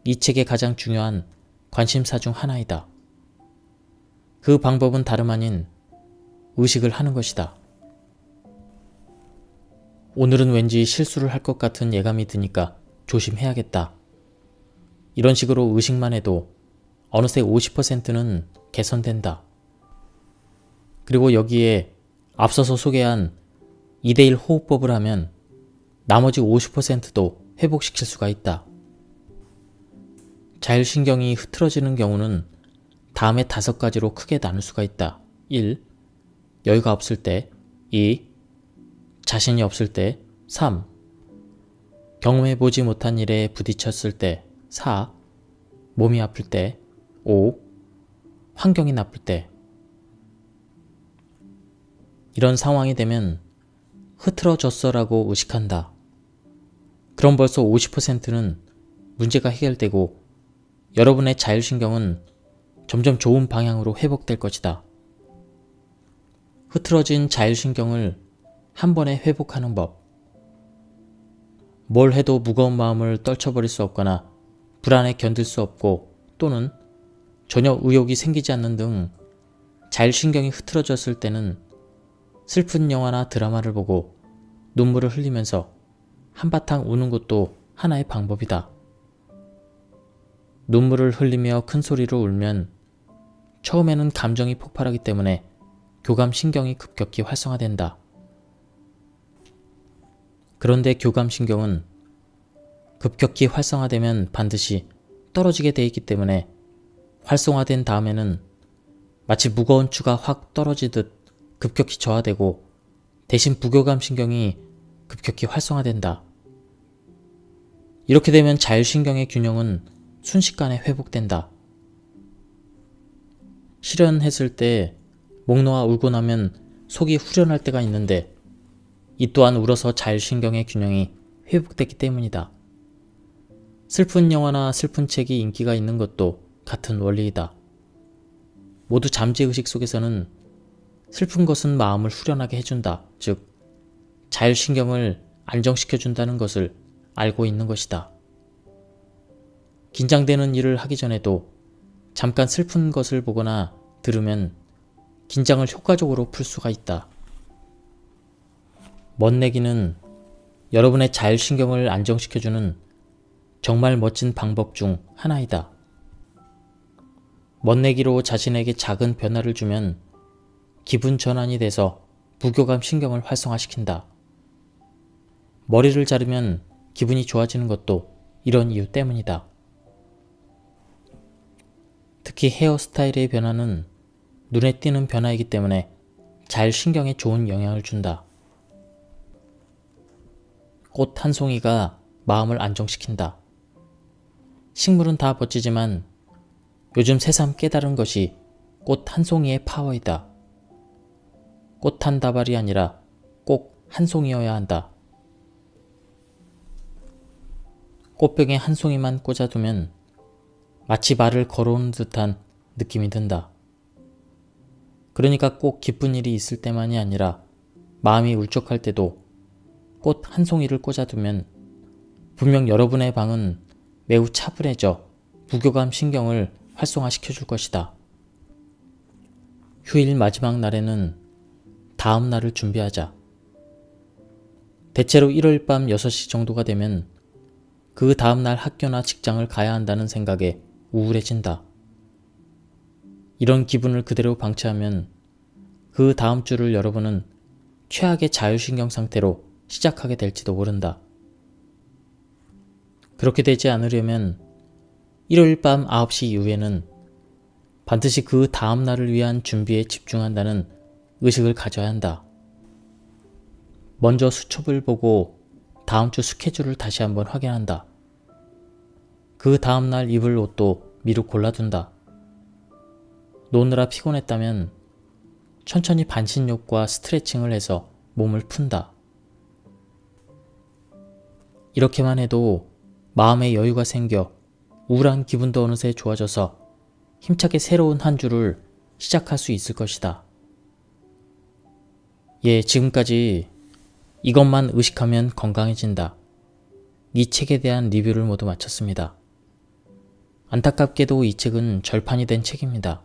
이 책의 가장 중요한 관심사 중 하나이다. 그 방법은 다름 아닌 의식을 하는 것이다. 오늘은 왠지 실수를 할 것 같은 예감이 드니까 조심해야겠다. 이런 식으로 의식만 해도 어느새 50%는 개선된다. 그리고 여기에 앞서서 소개한 2:1 호흡법을 하면 나머지 50%도 회복시킬 수가 있다. 자율신경이 흐트러지는 경우는 다음에 5가지로 크게 나눌 수가 있다. 1. 여유가 없을 때. 2. 자신이 없을 때. 3. 경험해보지 못한 일에 부딪혔을 때. 4. 몸이 아플 때. 5. 환경이 나쁠 때. 이런 상황이 되면 흐트러졌어라고 의식한다. 그럼 벌써 50%는 문제가 해결되고 여러분의 자율신경은 점점 좋은 방향으로 회복될 것이다. 흐트러진 자율신경을 한 번에 회복하는 법. 뭘 해도 무거운 마음을 떨쳐버릴 수 없거나 불안에 견딜 수 없고 또는 전혀 의욕이 생기지 않는 등 자율신경이 흐트러졌을 때는 슬픈 영화나 드라마를 보고 눈물을 흘리면서 한바탕 우는 것도 하나의 방법이다. 눈물을 흘리며 큰 소리로 울면 처음에는 감정이 폭발하기 때문에 교감신경이 급격히 활성화된다. 그런데 교감신경은 급격히 활성화되면 반드시 떨어지게 돼 있기 때문에 활성화된 다음에는 마치 무거운 추가 확 떨어지듯 급격히 저하되고 대신 부교감신경이 급격히 활성화된다. 이렇게 되면 자율신경의 균형은 순식간에 회복된다. 실연했을 때 목 놓아 울고 나면 속이 후련할 때가 있는데 이 또한 울어서 자율신경의 균형이 회복됐기 때문이다. 슬픈 영화나 슬픈 책이 인기가 있는 것도 같은 원리이다. 모두 잠재의식 속에서는 슬픈 것은 마음을 후련하게 해준다. 즉, 자율신경을 안정시켜준다는 것을 알고 있는 것이다. 긴장되는 일을 하기 전에도 잠깐 슬픈 것을 보거나 들으면 긴장을 효과적으로 풀 수가 있다. 멋내기는 여러분의 자율신경을 안정시켜주는 정말 멋진 방법 중 하나이다. 멋내기로 자신에게 작은 변화를 주면 기분 전환이 돼서 부교감 신경을 활성화시킨다. 머리를 자르면 기분이 좋아지는 것도 이런 이유 때문이다. 특히 헤어스타일의 변화는 눈에 띄는 변화이기 때문에 자율신경에 좋은 영향을 준다. 꽃 한 송이가 마음을 안정시킨다. 식물은 다 멋지지만 요즘 새삼 깨달은 것이 꽃 한 송이의 파워이다. 꽃 한 다발이 아니라 꼭 한 송이여야 한다. 꽃병에 한 송이만 꽂아두면 마치 말을 걸어오는 듯한 느낌이 든다. 그러니까 꼭 기쁜 일이 있을 때만이 아니라 마음이 울적할 때도 꽃 한 송이를 꽂아두면 분명 여러분의 방은 매우 차분해져 부교감 신경을 활성화시켜줄 것이다. 휴일 마지막 날에는 다음 날을 준비하자. 대체로 일요일 밤 6시 정도가 되면 그 다음 날 학교나 직장을 가야 한다는 생각에 우울해진다. 이런 기분을 그대로 방치하면 그 다음 주를 여러분은 최악의 자율신경 상태로 시작하게 될지도 모른다. 그렇게 되지 않으려면 일요일 밤 9시 이후에는 반드시 그 다음 날을 위한 준비에 집중한다는 의식을 가져야 한다. 먼저 수첩을 보고 다음 주 스케줄을 다시 한번 확인한다. 그 다음 날 입을 옷도 미리 골라둔다. 노느라 피곤했다면 천천히 반신욕과 스트레칭을 해서 몸을 푼다. 이렇게만 해도 마음에 여유가 생겨 우울한 기분도 어느새 좋아져서 힘차게 새로운 한 주를 시작할 수 있을 것이다. 예, 지금까지 이것만 의식하면 건강해진다. 이 책에 대한 리뷰를 모두 마쳤습니다. 안타깝게도 이 책은 절판이 된 책입니다.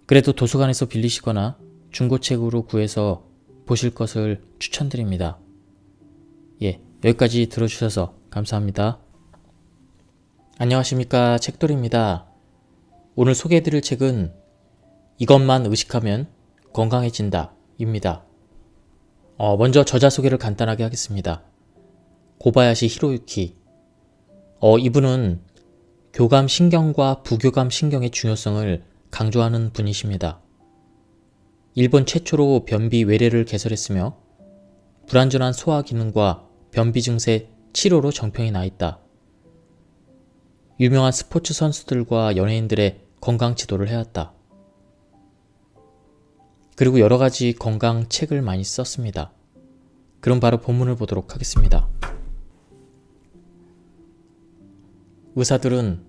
그래도 도서관에서 빌리시거나 중고책으로 구해서 보실 것을 추천드립니다. 예, 여기까지 들어주셔서 감사합니다. 안녕하십니까, 책돌이입니다. 오늘 소개해드릴 책은 이것만 의식하면 건강해진다 입니다. 먼저 저자 소개를 간단하게 하겠습니다. 고바야시 히로유키. 이분은 교감신경과 부교감신경의 중요성을 강조하는 분이십니다. 일본 최초로 변비 외래를 개설했으며 불완전한 소화 기능과 변비 증세 치료로 정평이 나 있다. 유명한 스포츠 선수들과 연예인들의 건강 지도를 해왔다. 그리고 여러가지 건강 책을 많이 썼습니다. 그럼 바로 본문을 보도록 하겠습니다. 의사들은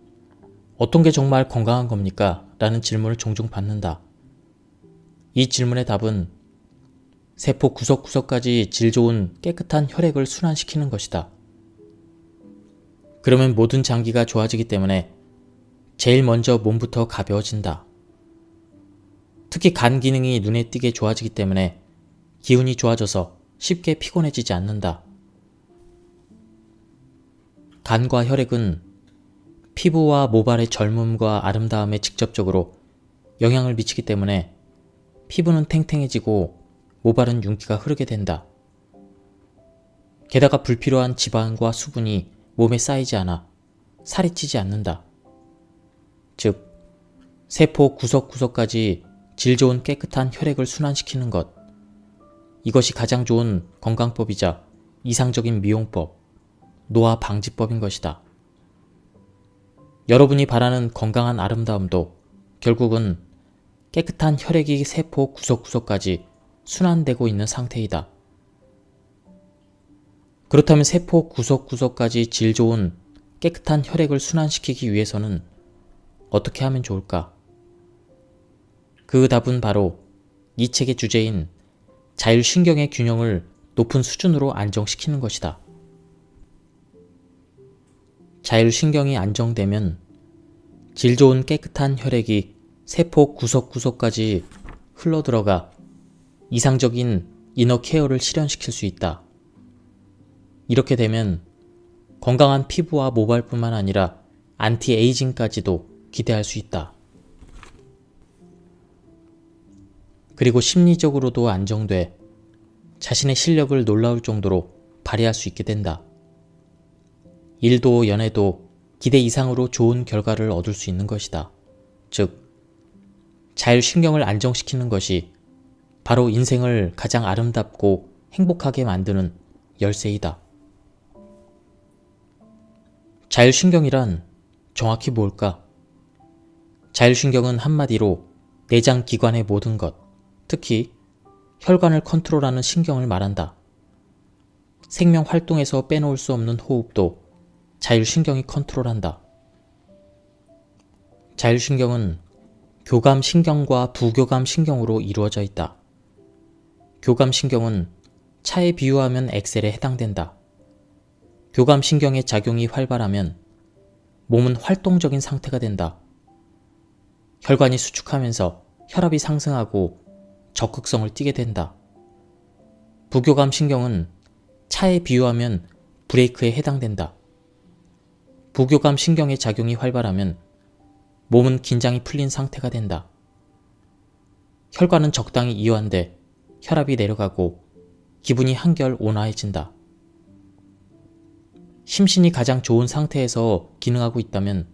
어떤 게 정말 건강한 겁니까? 라는 질문을 종종 받는다. 이 질문의 답은 세포 구석구석까지 질 좋은 깨끗한 혈액을 순환시키는 것이다. 그러면 모든 장기가 좋아지기 때문에 제일 먼저 몸부터 가벼워진다. 특히 간 기능이 눈에 띄게 좋아지기 때문에 기운이 좋아져서 쉽게 피곤해지지 않는다. 간과 혈액은 피부와 모발의 젊음과 아름다움에 직접적으로 영향을 미치기 때문에 피부는 탱탱해지고 모발은 윤기가 흐르게 된다. 게다가 불필요한 지방과 수분이 몸에 쌓이지 않아 살이 찌지 않는다. 즉, 세포 구석구석까지 질 좋은 깨끗한 혈액을 순환시키는 것. 이것이 가장 좋은 건강법이자 이상적인 미용법, 노화 방지법인 것이다. 여러분이 바라는 건강한 아름다움도 결국은 깨끗한 혈액이 세포 구석구석까지 순환되고 있는 상태이다. 그렇다면 세포 구석구석까지 질 좋은 깨끗한 혈액을 순환시키기 위해서는 어떻게 하면 좋을까? 그 답은 바로 이 책의 주제인 자율신경의 균형을 높은 수준으로 안정시키는 것이다. 자율신경이 안정되면 질 좋은 깨끗한 혈액이 세포 구석구석까지 흘러들어가 이상적인 이너 케어를 실현시킬 수 있다. 이렇게 되면 건강한 피부와 모발뿐만 아니라 안티에이징까지도 기대할 수 있다. 그리고 심리적으로도 안정돼 자신의 실력을 놀라울 정도로 발휘할 수 있게 된다. 일도 연애도 기대 이상으로 좋은 결과를 얻을 수 있는 것이다. 즉, 자율신경을 안정시키는 것이 바로 인생을 가장 아름답고 행복하게 만드는 열쇠이다. 자율신경이란 정확히 뭘까? 자율신경은 한마디로 내장기관의 모든 것, 특히 혈관을 컨트롤하는 신경을 말한다. 생명활동에서 빼놓을 수 없는 호흡도 자율신경이 컨트롤한다. 자율신경은 교감신경과 부교감신경으로 이루어져 있다. 교감신경은 차에 비유하면 엑셀에 해당된다. 교감신경의 작용이 활발하면 몸은 활동적인 상태가 된다. 혈관이 수축하면서 혈압이 상승하고 적극성을 띠게 된다. 부교감신경은 차에 비유하면 브레이크에 해당된다. 부교감신경의 작용이 활발하면 몸은 긴장이 풀린 상태가 된다. 혈관은 적당히 이완돼 혈압이 내려가고 기분이 한결 온화해진다. 심신이 가장 좋은 상태에서 기능하고 있다면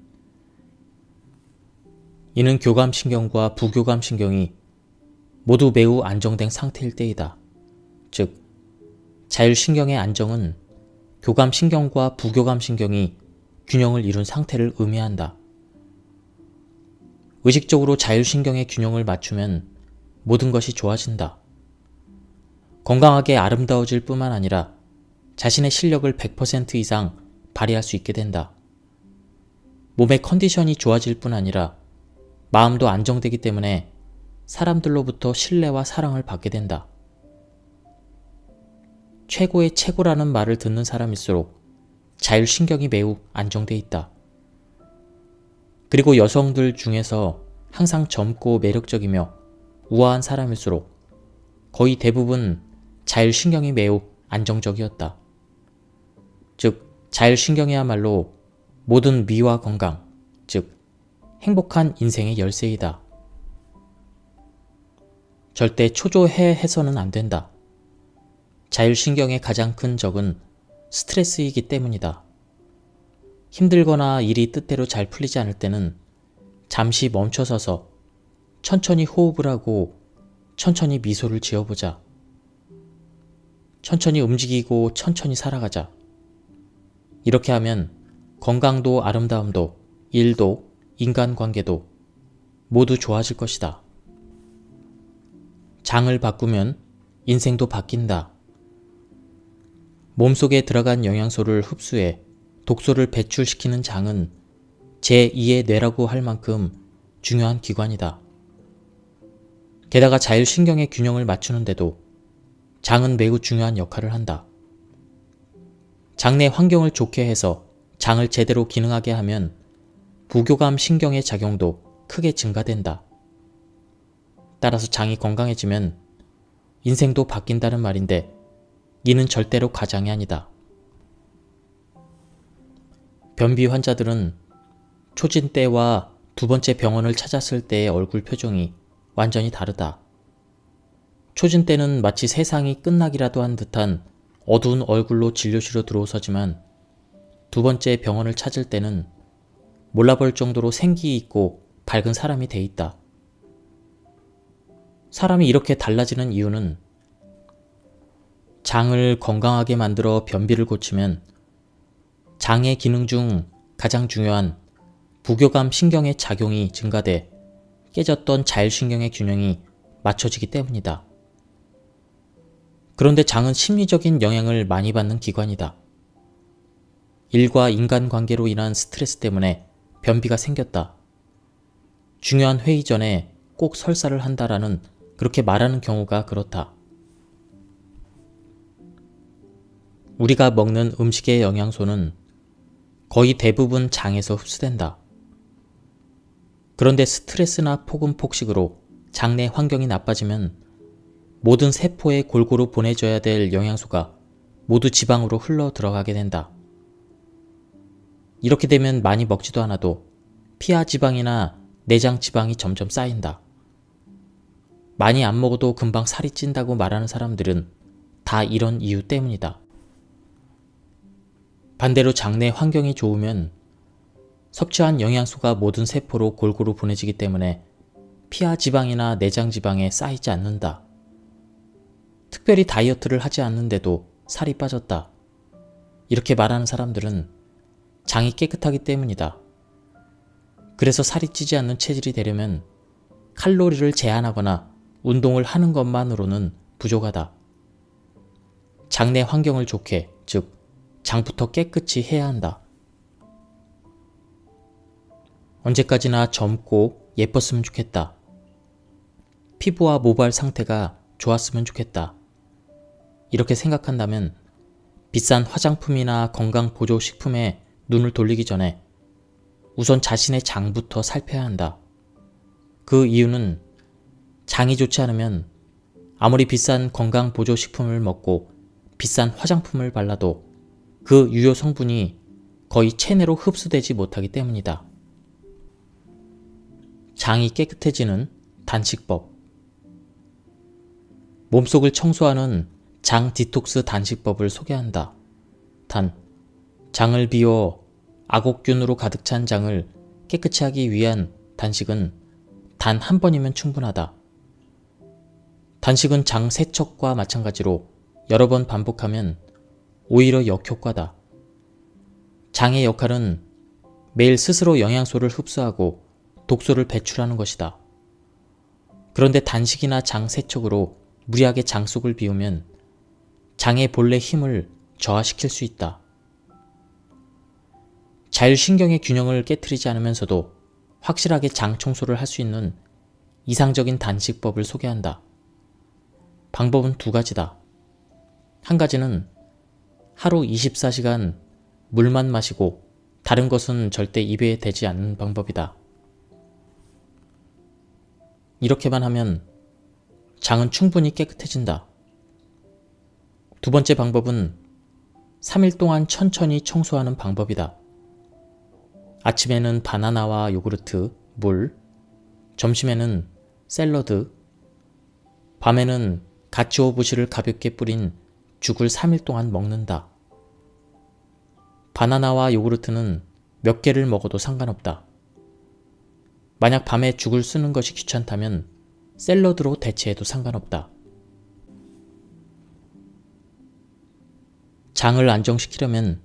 이는 교감신경과 부교감신경이 모두 매우 안정된 상태일 때이다. 즉, 자율신경의 안정은 교감신경과 부교감신경이 균형을 이룬 상태를 의미한다. 의식적으로 자율신경의 균형을 맞추면 모든 것이 좋아진다. 건강하게 아름다워질 뿐만 아니라 자신의 실력을 100% 이상 발휘할 수 있게 된다. 몸의 컨디션이 좋아질 뿐 아니라 마음도 안정되기 때문에 사람들로부터 신뢰와 사랑을 받게 된다. 최고의 최고라는 말을 듣는 사람일수록 자율신경이 매우 안정돼 있다. 그리고 여성들 중에서 항상 젊고 매력적이며 우아한 사람일수록 거의 대부분 자율신경이 매우 안정적이었다. 즉, 자율신경이야말로 모든 미와 건강, 즉 행복한 인생의 열쇠이다. 절대 초조해해서는 안 된다. 자율신경의 가장 큰 적은 스트레스이기 때문이다. 힘들거나 일이 뜻대로 잘 풀리지 않을 때는 잠시 멈춰서서 천천히 호흡을 하고 천천히 미소를 지어보자. 천천히 움직이고 천천히 살아가자. 이렇게 하면 건강도 아름다움도 일도 인간관계도 모두 좋아질 것이다. 장을 바꾸면 인생도 바뀐다. 몸속에 들어간 영양소를 흡수해 독소를 배출시키는 장은 제2의 뇌라고 할 만큼 중요한 기관이다. 게다가 자율신경의 균형을 맞추는데도 장은 매우 중요한 역할을 한다. 장내 환경을 좋게 해서 장을 제대로 기능하게 하면 부교감 신경의 작용도 크게 증가된다. 따라서 장이 건강해지면 인생도 바뀐다는 말인데 이는 절대로 과장이 아니다. 변비 환자들은 초진 때와 두 번째 병원을 찾았을 때의 얼굴 표정이 완전히 다르다. 초진 때는 마치 세상이 끝나기라도 한 듯한 어두운 얼굴로 진료실로 들어서지만 두 번째 병원을 찾을 때는 몰라볼 정도로 생기 있고 밝은 사람이 돼 있다. 사람이 이렇게 달라지는 이유는 장을 건강하게 만들어 변비를 고치면 장의 기능 중 가장 중요한 부교감 신경의 작용이 증가돼 깨졌던 자율신경의 균형이 맞춰지기 때문이다. 그런데 장은 심리적인 영향을 많이 받는 기관이다. 일과 인간관계로 인한 스트레스 때문에 변비가 생겼다. 중요한 회의 전에 꼭 설사를 한다라는 그렇게 말하는 경우가 그렇다. 우리가 먹는 음식의 영양소는 거의 대부분 장에서 흡수된다. 그런데 스트레스나 폭음 폭식으로 장내 환경이 나빠지면 모든 세포에 골고루 보내줘야 될 영양소가 모두 지방으로 흘러 들어가게 된다. 이렇게 되면 많이 먹지도 않아도 피하 지방이나 내장 지방이 점점 쌓인다. 많이 안 먹어도 금방 살이 찐다고 말하는 사람들은 다 이런 이유 때문이다. 반대로 장내 환경이 좋으면 섭취한 영양소가 모든 세포로 골고루 보내지기 때문에 피하 지방이나 내장 지방에 쌓이지 않는다. 특별히 다이어트를 하지 않는데도 살이 빠졌다. 이렇게 말하는 사람들은 장이 깨끗하기 때문이다. 그래서 살이 찌지 않는 체질이 되려면 칼로리를 제한하거나 운동을 하는 것만으로는 부족하다. 장내 환경을 좋게, 즉 장부터 깨끗이 해야 한다. 언제까지나 젊고 예뻤으면 좋겠다. 피부와 모발 상태가 좋았으면 좋겠다. 이렇게 생각한다면 비싼 화장품이나 건강보조식품에 눈을 돌리기 전에 우선 자신의 장부터 살펴야 한다. 그 이유는 장이 좋지 않으면 아무리 비싼 건강보조식품을 먹고 비싼 화장품을 발라도 그 유효 성분이 거의 체내로 흡수되지 못하기 때문이다. 장이 깨끗해지는 단식법. 몸속을 청소하는 장 디톡스 단식법을 소개한다. 단, 장을 비워 악옥균으로 가득 찬 장을 깨끗이 하기 위한 단식은 단 한 번이면 충분하다. 단식은 장 세척과 마찬가지로 여러 번 반복하면 오히려 역효과다. 장의 역할은 매일 스스로 영양소를 흡수하고 독소를 배출하는 것이다. 그런데 단식이나 장 세척으로 무리하게 장 속을 비우면 장의 본래 힘을 저하시킬 수 있다. 자율신경의 균형을 깨트리지 않으면서도 확실하게 장 청소를 할 수 있는 이상적인 단식법을 소개한다. 방법은 두 가지다. 한 가지는 하루 24시간 물만 마시고 다른 것은 절대 입에 대지 않는 방법이다. 이렇게만 하면 장은 충분히 깨끗해진다. 두 번째 방법은 3일 동안 천천히 청소하는 방법이다. 아침에는 바나나와 요구르트, 물, 점심에는 샐러드, 밤에는 가츠오부시를 가볍게 뿌린 죽을 3일 동안 먹는다. 바나나와 요구르트는 몇 개를 먹어도 상관없다. 만약 밤에 죽을 쓰는 것이 귀찮다면 샐러드로 대체해도 상관없다. 장을 안정시키려면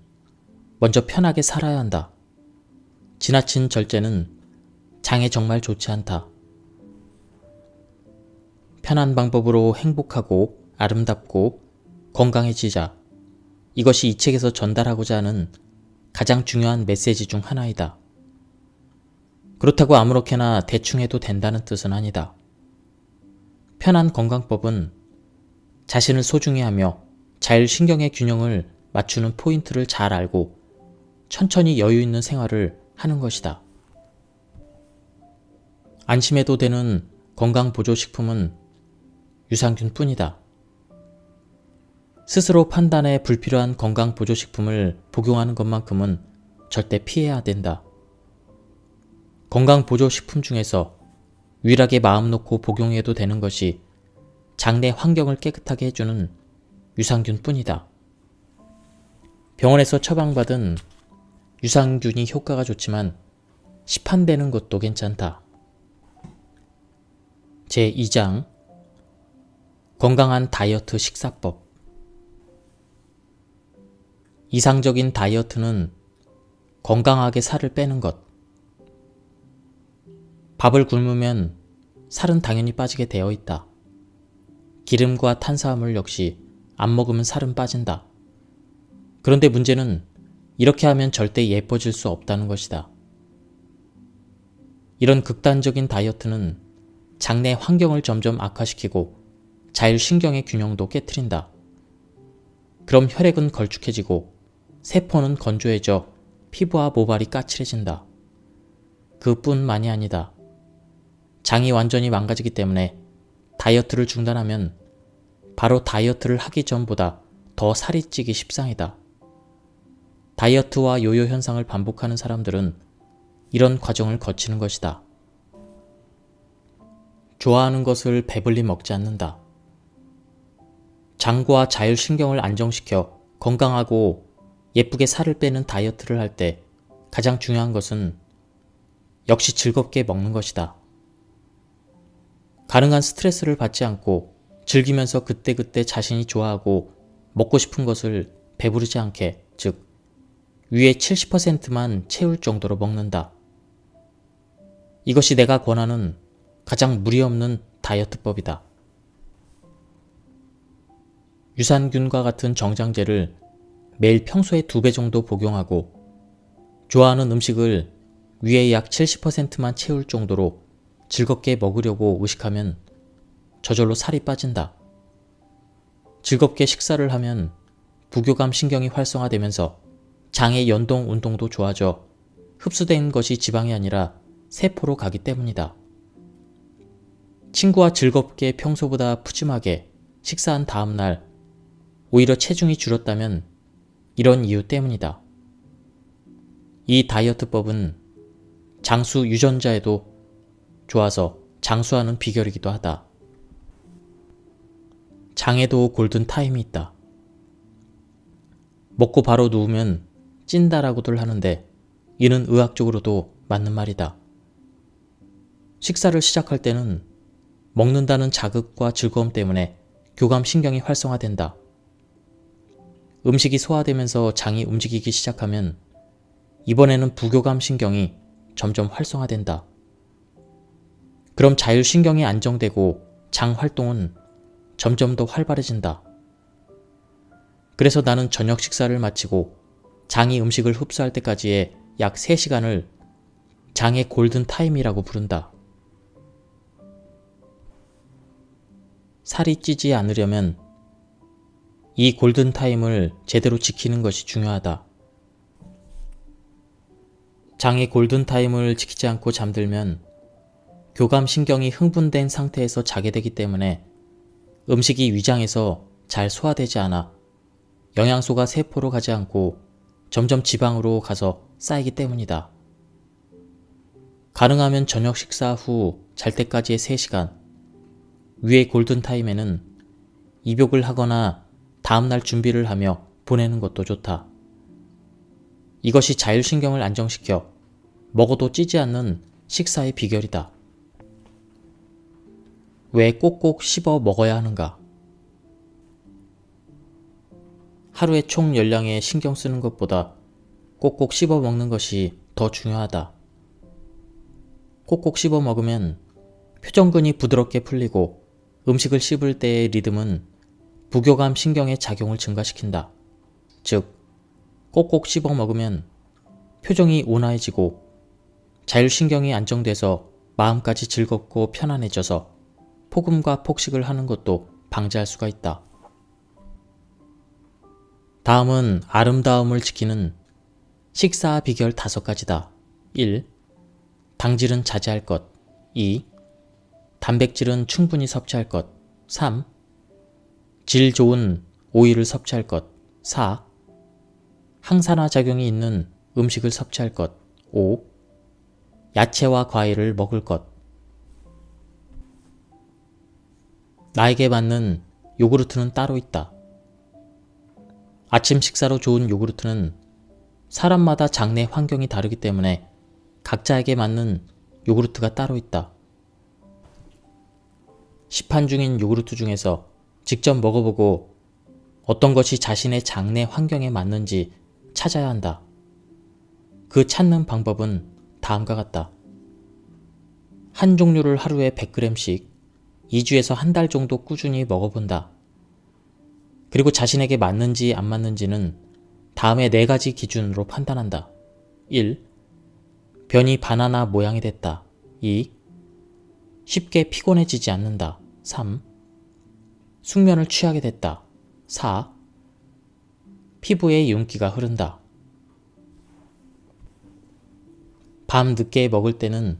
먼저 편하게 살아야 한다. 지나친 절제는 장에 정말 좋지 않다. 편한 방법으로 행복하고 아름답고 건강해지자. 이것이 이 책에서 전달하고자 하는 가장 중요한 메시지 중 하나이다. 그렇다고 아무렇게나 대충 해도 된다는 뜻은 아니다. 편한 건강법은 자신을 소중히 하며 자율신경의 균형을 맞추는 포인트를 잘 알고 천천히 여유 있는 생활을 하는 것이다. 안심해도 되는 건강보조식품은 유산균뿐이다. 스스로 판단해 불필요한 건강보조식품을 복용하는 것만큼은 절대 피해야 된다. 건강보조식품 중에서 유일하게 마음 놓고 복용해도 되는 것이 장내 환경을 깨끗하게 해주는 유산균 뿐이다. 병원에서 처방받은 유산균이 효과가 좋지만 시판되는 것도 괜찮다. 제2장 건강한 다이어트 식사법. 이상적인 다이어트는 건강하게 살을 빼는 것. 밥을 굶으면 살은 당연히 빠지게 되어 있다. 기름과 탄수화물 역시 안 먹으면 살은 빠진다. 그런데 문제는 이렇게 하면 절대 예뻐질 수 없다는 것이다. 이런 극단적인 다이어트는 장내 환경을 점점 악화시키고 자율신경의 균형도 깨트린다. 그럼 혈액은 걸쭉해지고 세포는 건조해져 피부와 모발이 까칠해진다. 그뿐만이 아니다. 장이 완전히 망가지기 때문에 다이어트를 중단하면 바로 다이어트를 하기 전보다 더 살이 찌기 십상이다. 다이어트와 요요 현상을 반복하는 사람들은 이런 과정을 거치는 것이다. 좋아하는 것을 배불리 먹지 않는다. 장과 자율신경을 안정시켜 건강하고 예쁘게 살을 빼는 다이어트를 할 때 가장 중요한 것은 역시 즐겁게 먹는 것이다. 가능한 스트레스를 받지 않고 즐기면서 그때그때 자신이 좋아하고 먹고 싶은 것을 배부르지 않게, 즉 위의 70%만 채울 정도로 먹는다. 이것이 내가 권하는 가장 무리 없는 다이어트법이다. 유산균과 같은 정장제를 매일 평소의 2배 정도 복용하고 좋아하는 음식을 위의 약 70%만 채울 정도로 즐겁게 먹으려고 의식하면 저절로 살이 빠진다. 즐겁게 식사를 하면 부교감 신경이 활성화되면서 장의 연동 운동도 좋아져 흡수된 것이 지방이 아니라 세포로 가기 때문이다. 친구와 즐겁게 평소보다 푸짐하게 식사한 다음날 오히려 체중이 줄었다면 이런 이유 때문이다. 이 다이어트법은 장수 유전자에도 좋아서 장수하는 비결이기도 하다. 장에도 골든타임이 있다. 먹고 바로 누우면 찐다라고들 하는데 이는 의학적으로도 맞는 말이다. 식사를 시작할 때는 먹는다는 자극과 즐거움 때문에 교감신경이 활성화된다. 음식이 소화되면서 장이 움직이기 시작하면 이번에는 부교감신경이 점점 활성화된다. 그럼 자율신경이 안정되고 장 활동은 점점 더 활발해진다. 그래서 나는 저녁 식사를 마치고 장이 음식을 흡수할 때까지의 약 3시간을 장의 골든타임이라고 부른다. 살이 찌지 않으려면 이 골든타임을 제대로 지키는 것이 중요하다. 장의 골든타임을 지키지 않고 잠들면 교감신경이 흥분된 상태에서 자게 되기 때문에 음식이 위장에서 잘 소화되지 않아 영양소가 세포로 가지 않고 점점 지방으로 가서 쌓이기 때문이다. 가능하면 저녁 식사 후 잘 때까지의 3시간, 위의 골든타임에는 입욕을 하거나 다음날 준비를 하며 보내는 것도 좋다. 이것이 자율신경을 안정시켜 먹어도 찌지 않는 식사의 비결이다. 왜 꼭꼭 씹어 먹어야 하는가? 하루의 총 열량에 신경 쓰는 것보다 꼭꼭 씹어 먹는 것이 더 중요하다. 꼭꼭 씹어 먹으면 표정근이 부드럽게 풀리고 음식을 씹을 때의 리듬은 부교감 신경의 작용을 증가시킨다. 즉, 꼭꼭 씹어 먹으면 표정이 온화해지고 자율신경이 안정돼서 마음까지 즐겁고 편안해져서 폭음과 폭식을 하는 것도 방지할 수가 있다. 다음은 아름다움을 지키는 식사 비결 5가지다. 1. 당질은 자제할 것. 2. 단백질은 충분히 섭취할 것. 3. 질 좋은 오일을 섭취할 것. 4. 항산화 작용이 있는 음식을 섭취할 것. 5. 야채와 과일을 먹을 것. 나에게 맞는 요구르트는 따로 있다. 아침 식사로 좋은 요구르트는 사람마다 장내 환경이 다르기 때문에 각자에게 맞는 요구르트가 따로 있다. 시판 중인 요구르트 중에서 직접 먹어보고 어떤 것이 자신의 장내 환경에 맞는지 찾아야 한다. 그 찾는 방법은 다음과 같다. 한 종류를 하루에 100g씩 2주에서 한 달 정도 꾸준히 먹어본다. 그리고 자신에게 맞는지 안 맞는지는 다음에 4가지 기준으로 판단한다. 1. 변이 바나나 모양이 됐다. 2. 쉽게 피곤해지지 않는다. 3. 숙면을 취하게 됐다. 4. 피부에 윤기가 흐른다. 밤 늦게 먹을 때는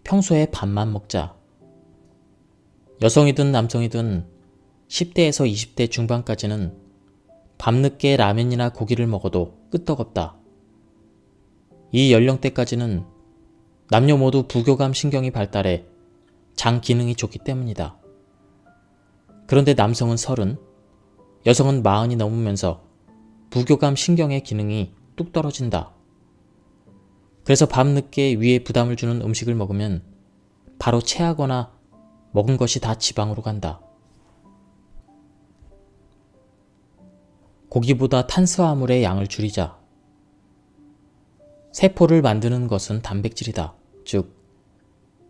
평소에 밥만 먹자. 여성이든 남성이든 10대에서 20대 중반까지는 밤늦게 라면이나 고기를 먹어도 끄떡없다. 이 연령대까지는 남녀 모두 부교감 신경이 발달해 장 기능이 좋기 때문이다. 그런데 남성은 30, 여성은 40이 넘으면서 부교감 신경의 기능이 뚝 떨어진다. 그래서 밤늦게 위에 부담을 주는 음식을 먹으면 바로 체하거나 먹은 것이 다 지방으로 간다. 고기보다 탄수화물의 양을 줄이자. 세포를 만드는 것은 단백질이다. 즉,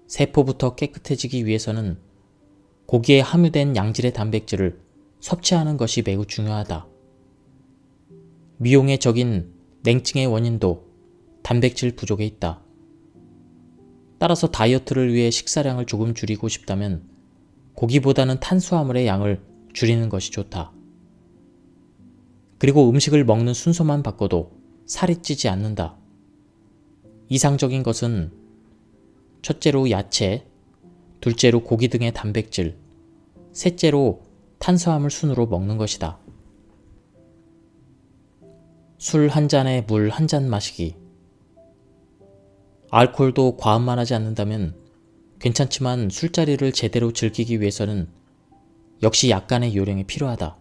세포부터 깨끗해지기 위해서는 고기에 함유된 양질의 단백질을 섭취하는 것이 매우 중요하다. 미용의 적인 냉증의 원인도 단백질 부족에 있다. 따라서 다이어트를 위해 식사량을 조금 줄이고 싶다면 고기보다는 탄수화물의 양을 줄이는 것이 좋다. 그리고 음식을 먹는 순서만 바꿔도 살이 찌지 않는다. 이상적인 것은 첫째로 야채, 둘째로 고기 등의 단백질, 셋째로 탄수화물 순으로 먹는 것이다. 술 한 잔에 물 한 잔 마시기. 알코올도 과음만 하지 않는다면 괜찮지만 술자리를 제대로 즐기기 위해서는 역시 약간의 요령이 필요하다.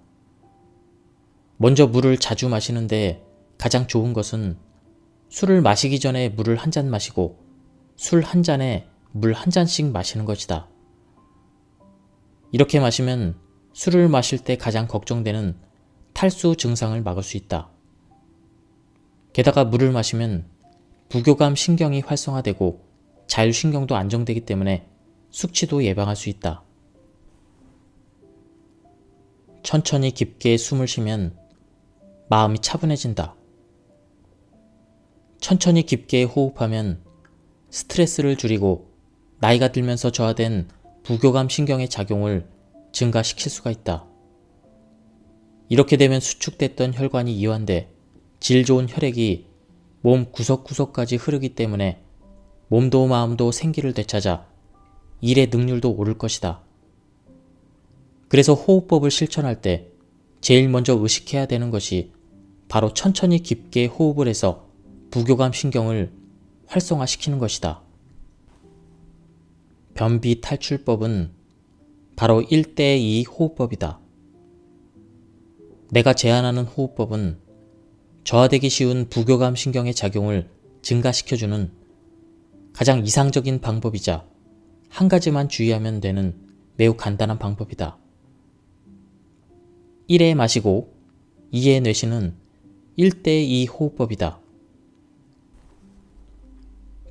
먼저 물을 자주 마시는데 가장 좋은 것은 술을 마시기 전에 물을 한 잔 마시고 술 한 잔에 물 한 잔씩 마시는 것이다. 이렇게 마시면 술을 마실 때 가장 걱정되는 탈수 증상을 막을 수 있다. 게다가 물을 마시면 부교감 신경이 활성화되고 자율신경도 안정되기 때문에 숙취도 예방할 수 있다. 천천히 깊게 숨을 쉬면 마음이 차분해진다. 천천히 깊게 호흡하면 스트레스를 줄이고 나이가 들면서 저하된 부교감 신경의 작용을 증가시킬 수가 있다. 이렇게 되면 수축됐던 혈관이 이완돼 질 좋은 혈액이 몸 구석구석까지 흐르기 때문에 몸도 마음도 생기를 되찾아 일의 능률도 오를 것이다. 그래서 호흡법을 실천할 때 제일 먼저 의식해야 되는 것이 바로 천천히 깊게 호흡을 해서 부교감 신경을 활성화시키는 것이다. 변비 탈출법은 바로 1대2 호흡법이다. 내가 제안하는 호흡법은 저하되기 쉬운 부교감 신경의 작용을 증가시켜주는 가장 이상적인 방법이자 한 가지만 주의하면 되는 매우 간단한 방법이다. 1회 마시고 2회 내쉬는 1대2 호흡법이다.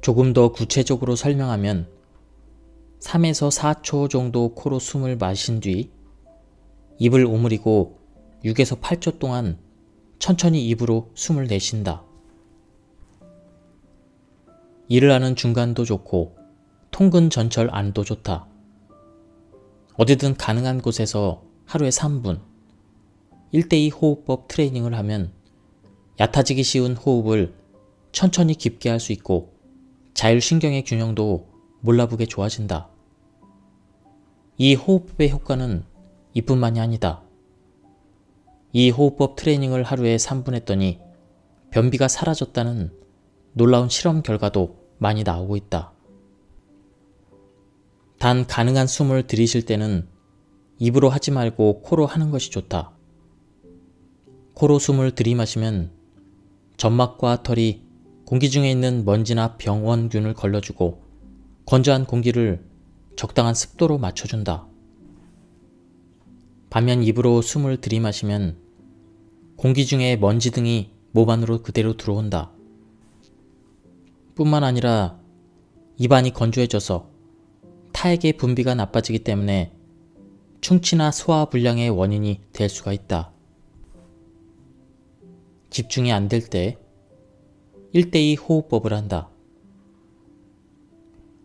조금 더 구체적으로 설명하면 3에서 4초 정도 코로 숨을 마신 뒤 입을 오므리고 6에서 8초 동안 천천히 입으로 숨을 내쉰다. 일을 하는 중간도 좋고 통근 전철 안도 좋다. 어디든 가능한 곳에서 하루에 3분 1대2 호흡법 트레이닝을 하면 얕아지기 쉬운 호흡을 천천히 깊게 할 수 있고 자율신경의 균형도 몰라보게 좋아진다. 이 호흡법의 효과는 이뿐만이 아니다. 이 호흡법 트레이닝을 하루에 3분 했더니 변비가 사라졌다는 놀라운 실험 결과도 많이 나오고 있다. 단 가능한 숨을 들이쉴 때는 입으로 하지 말고 코로 하는 것이 좋다. 코로 숨을 들이마시면 점막과 털이 공기 중에 있는 먼지나 병원균을 걸러주고 건조한 공기를 적당한 습도로 맞춰준다. 반면 입으로 숨을 들이마시면 공기 중에 먼지 등이 몸 안으로 그대로 들어온다. 뿐만 아니라 입안이 건조해져서 타액의 분비가 나빠지기 때문에 충치나 소화불량의 원인이 될 수가 있다. 집중이 안 될 때 1:2 호흡법을 한다.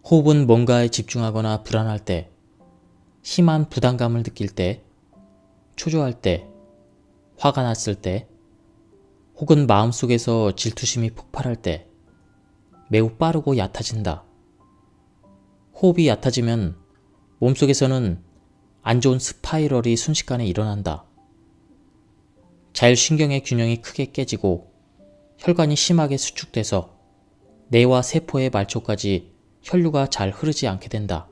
호흡은 뭔가에 집중하거나 불안할 때, 심한 부담감을 느낄 때, 초조할 때, 화가 났을 때, 혹은 마음속에서 질투심이 폭발할 때 매우 빠르고 얕아진다. 호흡이 얕아지면 몸속에서는 안 좋은 스파이럴이 순식간에 일어난다. 자율신경의 균형이 크게 깨지고 혈관이 심하게 수축돼서 뇌와 세포의 말초까지 혈류가 잘 흐르지 않게 된다.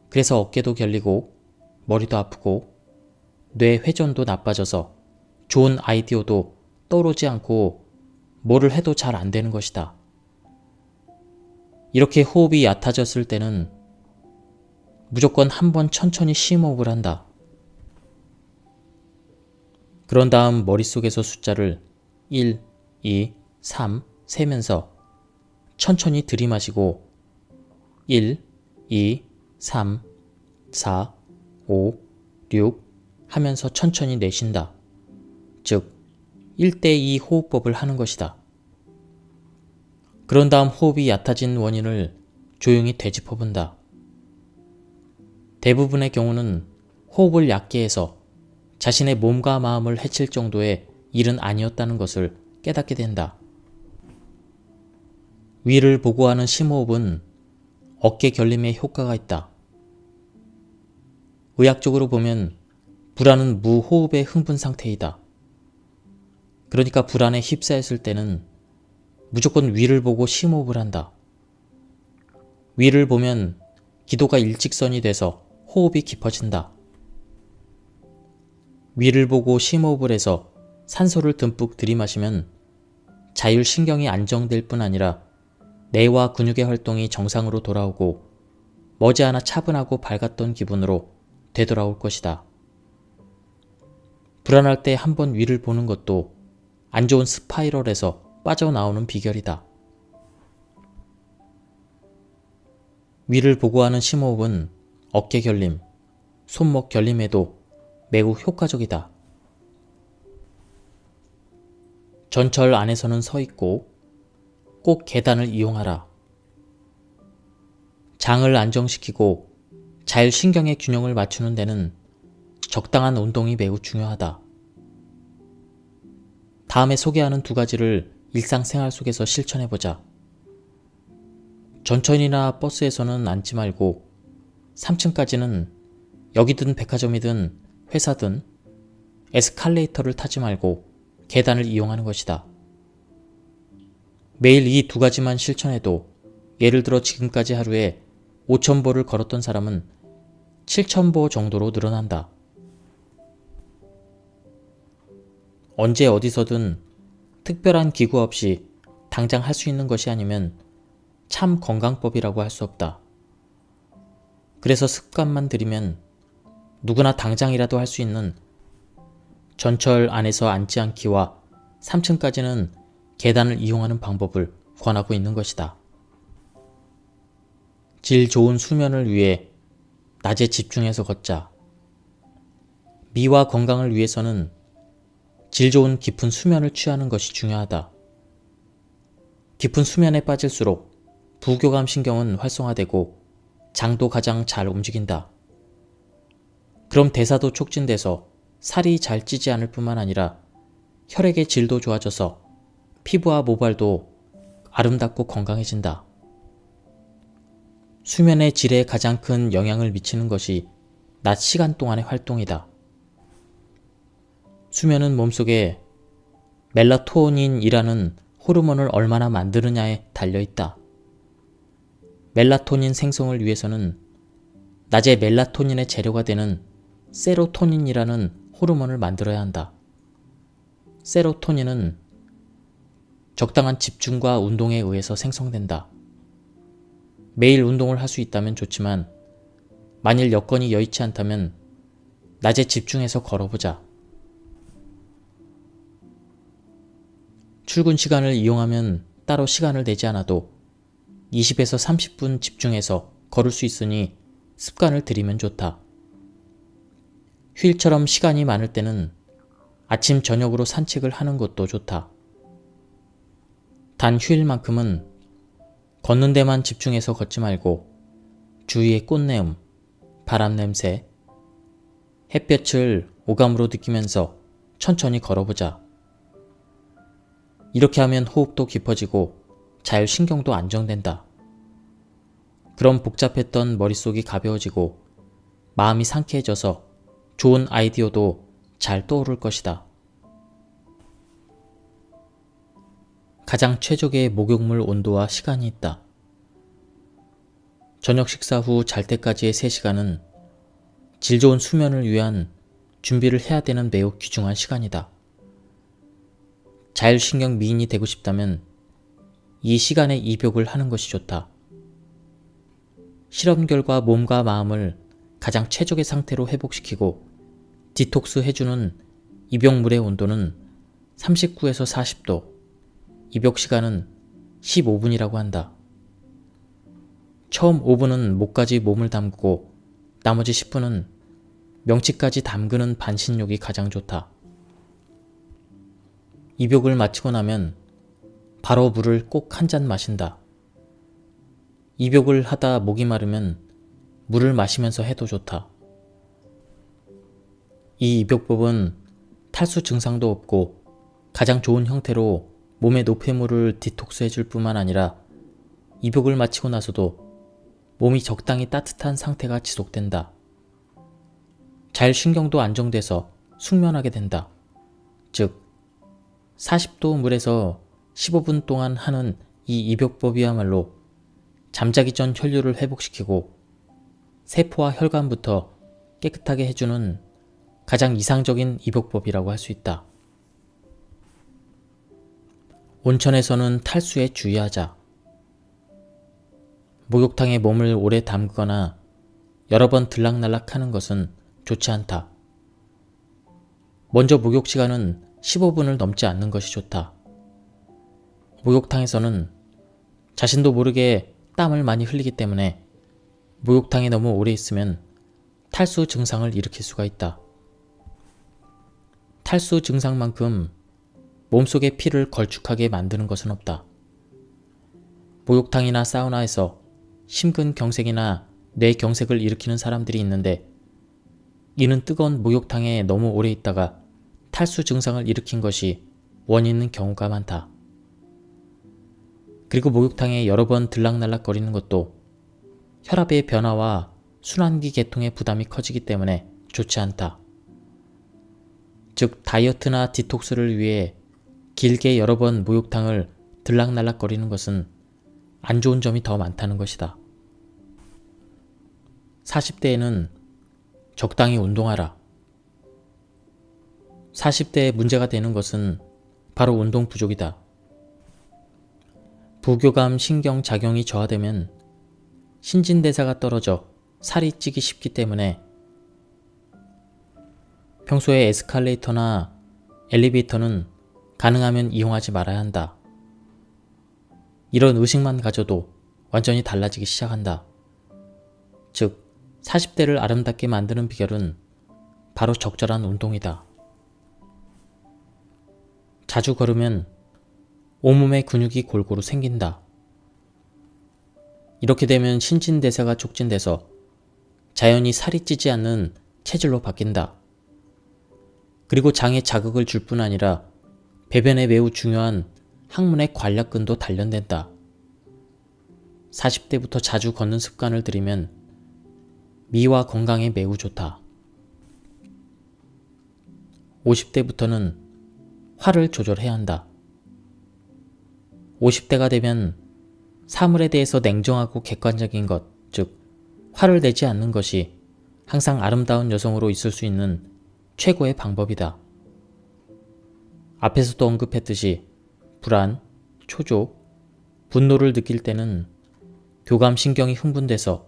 그래서 어깨도 결리고 머리도 아프고 뇌 회전도 나빠져서 좋은 아이디어도 떠오르지 않고 뭐를 해도 잘 안 되는 것이다. 이렇게 호흡이 얕아졌을 때는 무조건 한번 천천히 심호흡을 한다. 그런 다음 머릿속에서 숫자를 1, 2, 3 세면서 천천히 들이마시고 1, 2, 3, 4, 5, 6 하면서 천천히 내쉰다. 즉 1:2 호흡법을 하는 것이다. 그런 다음 호흡이 얕아진 원인을 조용히 되짚어본다. 대부분의 경우는 호흡을 얕게 해서 자신의 몸과 마음을 해칠 정도의 일은 아니었다는 것을 깨닫게 된다. 위를 보고 하는 심호흡은 어깨 결림에 효과가 있다. 의학적으로 보면 불안은 무호흡의 흥분 상태이다. 그러니까 불안에 휩싸였을 때는 무조건 위를 보고 심호흡을 한다. 위를 보면 기도가 일직선이 돼서 호흡이 깊어진다. 위를 보고 심호흡을 해서 산소를 듬뿍 들이마시면 자율신경이 안정될 뿐 아니라 뇌와 근육의 활동이 정상으로 돌아오고 머지않아 차분하고 밝았던 기분으로 되돌아올 것이다. 불안할 때 한번 위를 보는 것도 안 좋은 스파이럴에서 빠져나오는 비결이다. 위를 보고 하는 심호흡은 어깨 결림, 손목 결림에도 매우 효과적이다. 전철 안에서는 서 있고 꼭 계단을 이용하라. 장을 안정시키고 자율신경의 균형을 맞추는 데는 적당한 운동이 매우 중요하다. 다음에 소개하는 2가지를 일상생활 속에서 실천해보자. 전철이나 버스에서는 앉지 말고 3층까지는 여기든 백화점이든 회사든 에스컬레이터를 타지 말고 계단을 이용하는 것이다. 매일 이 2가지만 실천해도 예를 들어 지금까지 하루에 5,000보를 걸었던 사람은 7,000보 정도로 늘어난다. 언제 어디서든 특별한 기구 없이 당장 할 수 있는 것이 아니면 참 건강법이라고 할 수 없다. 그래서 습관만 들이면 누구나 당장이라도 할 수 있는 전철 안에서 앉지 않기와 3층까지는 계단을 이용하는 방법을 권하고 있는 것이다. 질 좋은 수면을 위해 낮에 집중해서 걷자. 미와 건강을 위해서는 질 좋은 깊은 수면을 취하는 것이 중요하다. 깊은 수면에 빠질수록 부교감 신경은 활성화되고 장도 가장 잘 움직인다. 그럼 대사도 촉진돼서 살이 잘 찌지 않을 뿐만 아니라 혈액의 질도 좋아져서 피부와 모발도 아름답고 건강해진다. 수면의 질에 가장 큰 영향을 미치는 것이 낮 시간 동안의 활동이다. 수면은 몸속에 멜라토닌이라는 호르몬을 얼마나 만드느냐에 달려있다. 멜라토닌 생성을 위해서는 낮에 멜라토닌의 재료가 되는 세로토닌이라는 호르몬을 만들어야 한다. 세로토닌은 적당한 집중과 운동에 의해서 생성된다. 매일 운동을 할 수 있다면 좋지만 만일 여건이 여의치 않다면 낮에 집중해서 걸어보자. 출근 시간을 이용하면 따로 시간을 내지 않아도 20에서 30분 집중해서 걸을 수 있으니 습관을 들이면 좋다. 휴일처럼 시간이 많을 때는 아침 저녁으로 산책을 하는 것도 좋다. 단 휴일만큼은 걷는 데만 집중해서 걷지 말고 주위의 꽃내음, 바람 냄새, 햇볕을 오감으로 느끼면서 천천히 걸어보자. 이렇게 하면 호흡도 깊어지고 자율신경도 안정된다. 그럼 복잡했던 머릿속이 가벼워지고 마음이 상쾌해져서 좋은 아이디어도 잘 떠오를 것이다. 가장 최적의 목욕물 온도와 시간이 있다. 저녁 식사 후 잘 때까지의 3시간은 질 좋은 수면을 위한 준비를 해야 되는 매우 귀중한 시간이다. 자율신경 미인이 되고 싶다면 이 시간에 입욕을 하는 것이 좋다. 실험 결과 몸과 마음을 가장 최적의 상태로 회복시키고 디톡스 해주는 입욕물의 온도는 39에서 40도, 입욕 시간은 15분이라고 한다. 처음 5분은 목까지 몸을 담그고 나머지 10분은 명치까지 담그는 반신욕이 가장 좋다. 입욕을 마치고 나면 바로 물을 꼭 한 잔 마신다. 입욕을 하다 목이 마르면 물을 마시면서 해도 좋다. 이 입욕법은 탈수 증상도 없고 가장 좋은 형태로 몸의 노폐물을 디톡스 해줄 뿐만 아니라 입욕을 마치고 나서도 몸이 적당히 따뜻한 상태가 지속된다. 자율신경도 안정돼서 숙면하게 된다. 즉 40도 물에서 15분 동안 하는 이 입욕법이야말로 잠자기 전 혈류를 회복시키고 세포와 혈관부터 깨끗하게 해주는 가장 이상적인 입욕법이라고 할 수 있다. 온천에서는 탈수에 주의하자. 목욕탕에 몸을 오래 담그거나 여러 번 들락날락 하는 것은 좋지 않다. 먼저 목욕 시간은 15분을 넘지 않는 것이 좋다. 목욕탕에서는 자신도 모르게 땀을 많이 흘리기 때문에 목욕탕에 너무 오래 있으면 탈수 증상을 일으킬 수가 있다. 탈수 증상만큼 몸속의 피를 걸쭉하게 만드는 것은 없다. 목욕탕이나 사우나에서 심근경색이나 뇌경색을 일으키는 사람들이 있는데 이는 뜨거운 목욕탕에 너무 오래 있다가 탈수 증상을 일으킨 것이 원인인 경우가 많다. 그리고 목욕탕에 여러 번 들락날락 거리는 것도 혈압의 변화와 순환기 계통의 부담이 커지기 때문에 좋지 않다. 즉 다이어트나 디톡스를 위해 길게 여러 번 목욕탕을 들락날락 거리는 것은 안 좋은 점이 더 많다는 것이다. 40대에는 적당히 운동하라. 40대에 문제가 되는 것은 바로 운동 부족이다. 부교감 신경작용이 저하되면 신진대사가 떨어져 살이 찌기 쉽기 때문에 평소에 에스컬레이터나 엘리베이터는 가능하면 이용하지 말아야 한다. 이런 의식만 가져도 완전히 달라지기 시작한다. 즉 40대를 아름답게 만드는 비결은 바로 적절한 운동이다. 자주 걸으면 온몸의 근육이 골고루 생긴다. 이렇게 되면 신진대사가 촉진돼서 자연히 살이 찌지 않는 체질로 바뀐다. 그리고 장에 자극을 줄 뿐 아니라 배변에 매우 중요한 항문의 관략근도 단련된다. 40대부터 자주 걷는 습관을 들이면 미와 건강에 매우 좋다. 50대부터는 화를 조절해야 한다. 50대가 되면 사물에 대해서 냉정하고 객관적인 것, 즉 화를 내지 않는 것이 항상 아름다운 여성으로 있을 수 있는 최고의 방법이다. 앞에서도 언급했듯이 불안, 초조, 분노를 느낄 때는 교감신경이 흥분돼서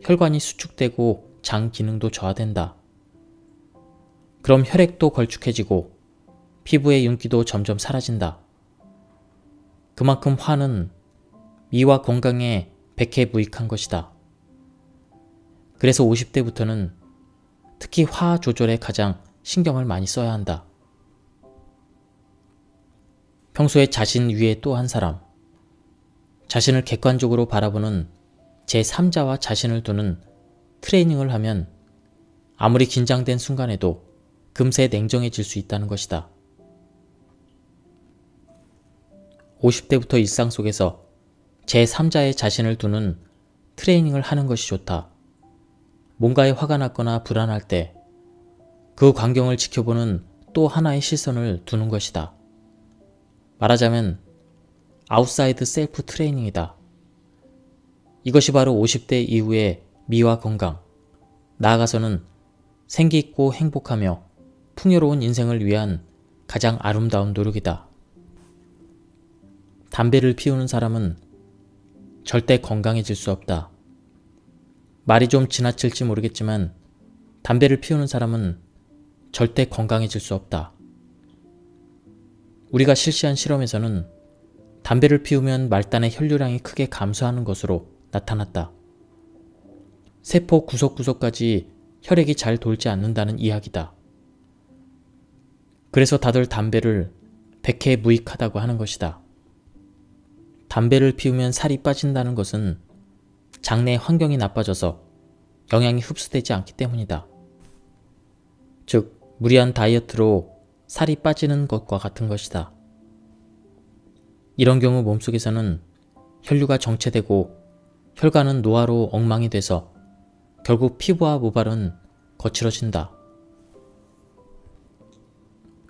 혈관이 수축되고 장 기능도 저하된다. 그럼 혈액도 걸쭉해지고 피부의 윤기도 점점 사라진다. 그만큼 화는 미와 건강에 백해무익한 것이다. 그래서 50대부터는 특히 화 조절에 가장 신경을 많이 써야 한다. 평소에 자신 위에 또 한 사람, 자신을 객관적으로 바라보는 제3자와 자신을 두는 트레이닝을 하면 아무리 긴장된 순간에도 금세 냉정해질 수 있다는 것이다. 50대부터 일상 속에서 제3자의 자신을 두는 트레이닝을 하는 것이 좋다. 뭔가에 화가 났거나 불안할 때 그 광경을 지켜보는 또 하나의 시선을 두는 것이다. 말하자면 아웃사이드 셀프 트레이닝이다. 이것이 바로 50대 이후의 미와 건강, 나아가서는 생기있고 행복하며 풍요로운 인생을 위한 가장 아름다운 노력이다. 담배를 피우는 사람은 절대 건강해질 수 없다. 말이 좀 지나칠지 모르겠지만 담배를 피우는 사람은 절대 건강해질 수 없다. 우리가 실시한 실험에서는 담배를 피우면 말단의 혈류량이 크게 감소하는 것으로 나타났다. 세포 구석구석까지 혈액이 잘 돌지 않는다는 이야기다. 그래서 다들 담배를 백해무익하다고 하는 것이다. 담배를 피우면 살이 빠진다는 것은 장내 환경이 나빠져서 영양이 흡수되지 않기 때문이다. 즉, 무리한 다이어트로 살이 빠지는 것과 같은 것이다. 이런 경우 몸속에서는 혈류가 정체되고 혈관은 노화로 엉망이 돼서 결국 피부와 모발은 거칠어진다.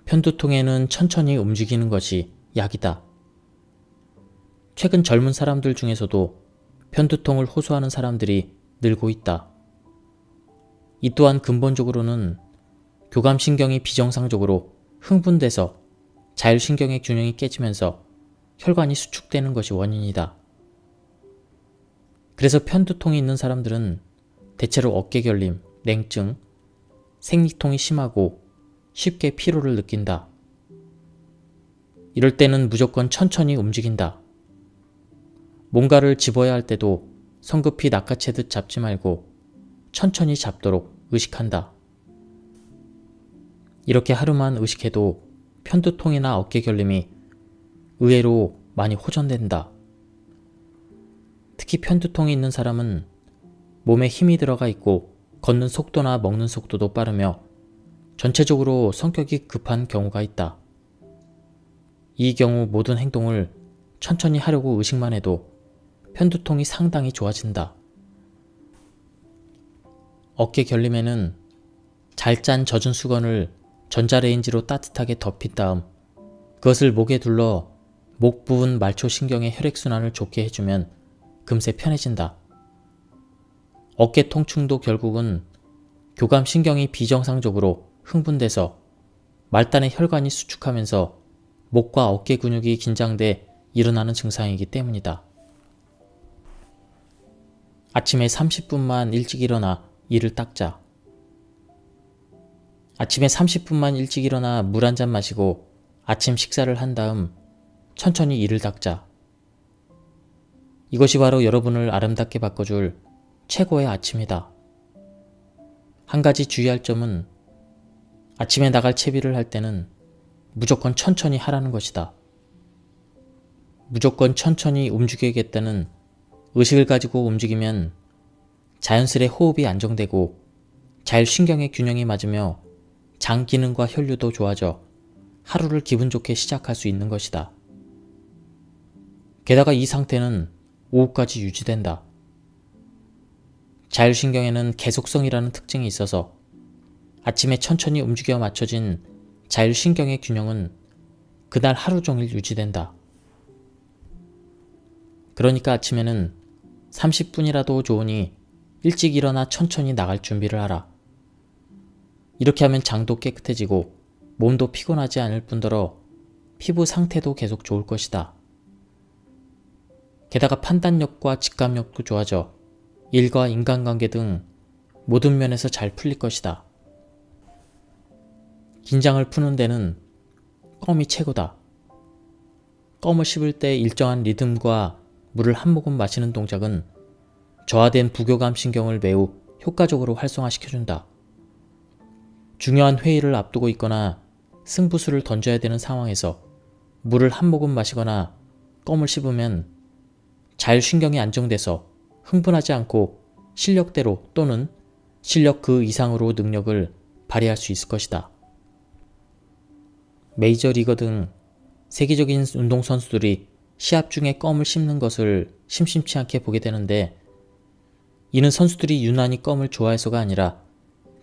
편두통에는 천천히 움직이는 것이 약이다. 최근 젊은 사람들 중에서도 편두통을 호소하는 사람들이 늘고 있다. 이 또한 근본적으로는 교감신경이 비정상적으로 흥분돼서 자율신경의 균형이 깨지면서 혈관이 수축되는 것이 원인이다. 그래서 편두통이 있는 사람들은 대체로 어깨결림, 냉증, 생리통이 심하고 쉽게 피로를 느낀다. 이럴 때는 무조건 천천히 움직인다. 뭔가를 집어야 할 때도 성급히 낚아채듯 잡지 말고 천천히 잡도록 의식한다. 이렇게 하루만 의식해도 편두통이나 어깨결림이 의외로 많이 호전된다. 특히 편두통이 있는 사람은 몸에 힘이 들어가 있고 걷는 속도나 먹는 속도도 빠르며 전체적으로 성격이 급한 경우가 있다. 이 경우 모든 행동을 천천히 하려고 의식만 해도 편두통이 상당히 좋아진다. 어깨 결림에는 잘 짠 젖은 수건을 전자레인지로 따뜻하게 덮인 다음 그것을 목에 둘러 목 부분 말초신경의 혈액순환을 좋게 해주면 금세 편해진다. 어깨 통증도 결국은 교감신경이 비정상적으로 흥분돼서 말단의 혈관이 수축하면서 목과 어깨 근육이 긴장돼 일어나는 증상이기 때문이다. 아침에 30분만 일찍 일어나 이를 닦자. 아침에 30분만 일찍 일어나 물 한 잔 마시고 아침 식사를 한 다음 천천히 이를 닦자. 이것이 바로 여러분을 아름답게 바꿔줄 최고의 아침이다. 한 가지 주의할 점은 아침에 나갈 채비를 할 때는 무조건 천천히 하라는 것이다. 무조건 천천히 움직여야겠다는 의식을 가지고 움직이면 자연스레 호흡이 안정되고 자율신경의 균형이 맞으며 장 기능과 혈류도 좋아져 하루를 기분 좋게 시작할 수 있는 것이다. 게다가 이 상태는 오후까지 유지된다. 자율신경에는 계속성이라는 특징이 있어서 아침에 천천히 움직여 맞춰진 자율신경의 균형은 그날 하루 종일 유지된다. 그러니까 아침에는 30분이라도 좋으니 일찍 일어나 천천히 나갈 준비를 하라. 이렇게 하면 장도 깨끗해지고 몸도 피곤하지 않을 뿐더러 피부 상태도 계속 좋을 것이다. 게다가 판단력과 직감력도 좋아져 일과 인간관계 등 모든 면에서 잘 풀릴 것이다. 긴장을 푸는 데는 껌이 최고다. 껌을 씹을 때 일정한 리듬과 물을 한 모금 마시는 동작은 저하된 부교감 신경을 매우 효과적으로 활성화시켜준다. 중요한 회의를 앞두고 있거나 승부수를 던져야 되는 상황에서 물을 한 모금 마시거나 껌을 씹으면 자율신경이 안정돼서 흥분하지 않고 실력대로 또는 실력 그 이상으로 능력을 발휘할 수 있을 것이다. 메이저리거 등 세계적인 운동선수들이 시합 중에 껌을 씹는 것을 심심치 않게 보게 되는데, 이는 선수들이 유난히 껌을 좋아해서가 아니라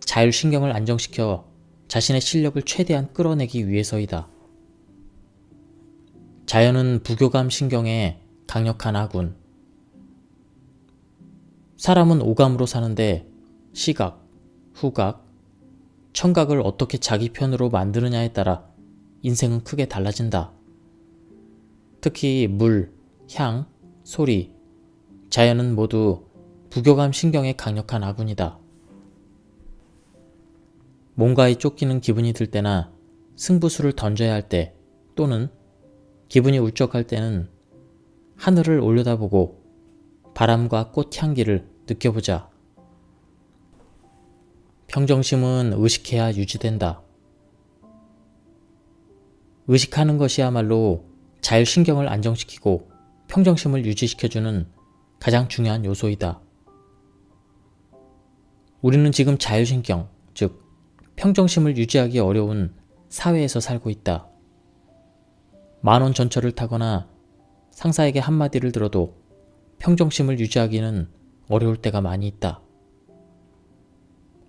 자율신경을 안정시켜 자신의 실력을 최대한 끌어내기 위해서이다. 자연은 부교감 신경의 강력한 아군. 사람은 오감으로 사는데 시각, 후각, 청각을 어떻게 자기 편으로 만드느냐에 따라 인생은 크게 달라진다. 특히 물, 향, 소리, 자연은 모두 부교감 신경의 강력한 아군이다. 뭔가에 쫓기는 기분이 들 때나 승부수를 던져야 할 때 또는 기분이 울적할 때는 하늘을 올려다보고 바람과 꽃 향기를 느껴보자. 평정심은 의식해야 유지된다. 의식하는 것이야말로 자율신경을 안정시키고 평정심을 유지시켜주는 가장 중요한 요소이다. 우리는 지금 자율신경, 즉 평정심을 유지하기 어려운 사회에서 살고 있다. 만원 전철을 타거나 상사에게 한마디를 들어도 평정심을 유지하기는 어려울 때가 많이 있다.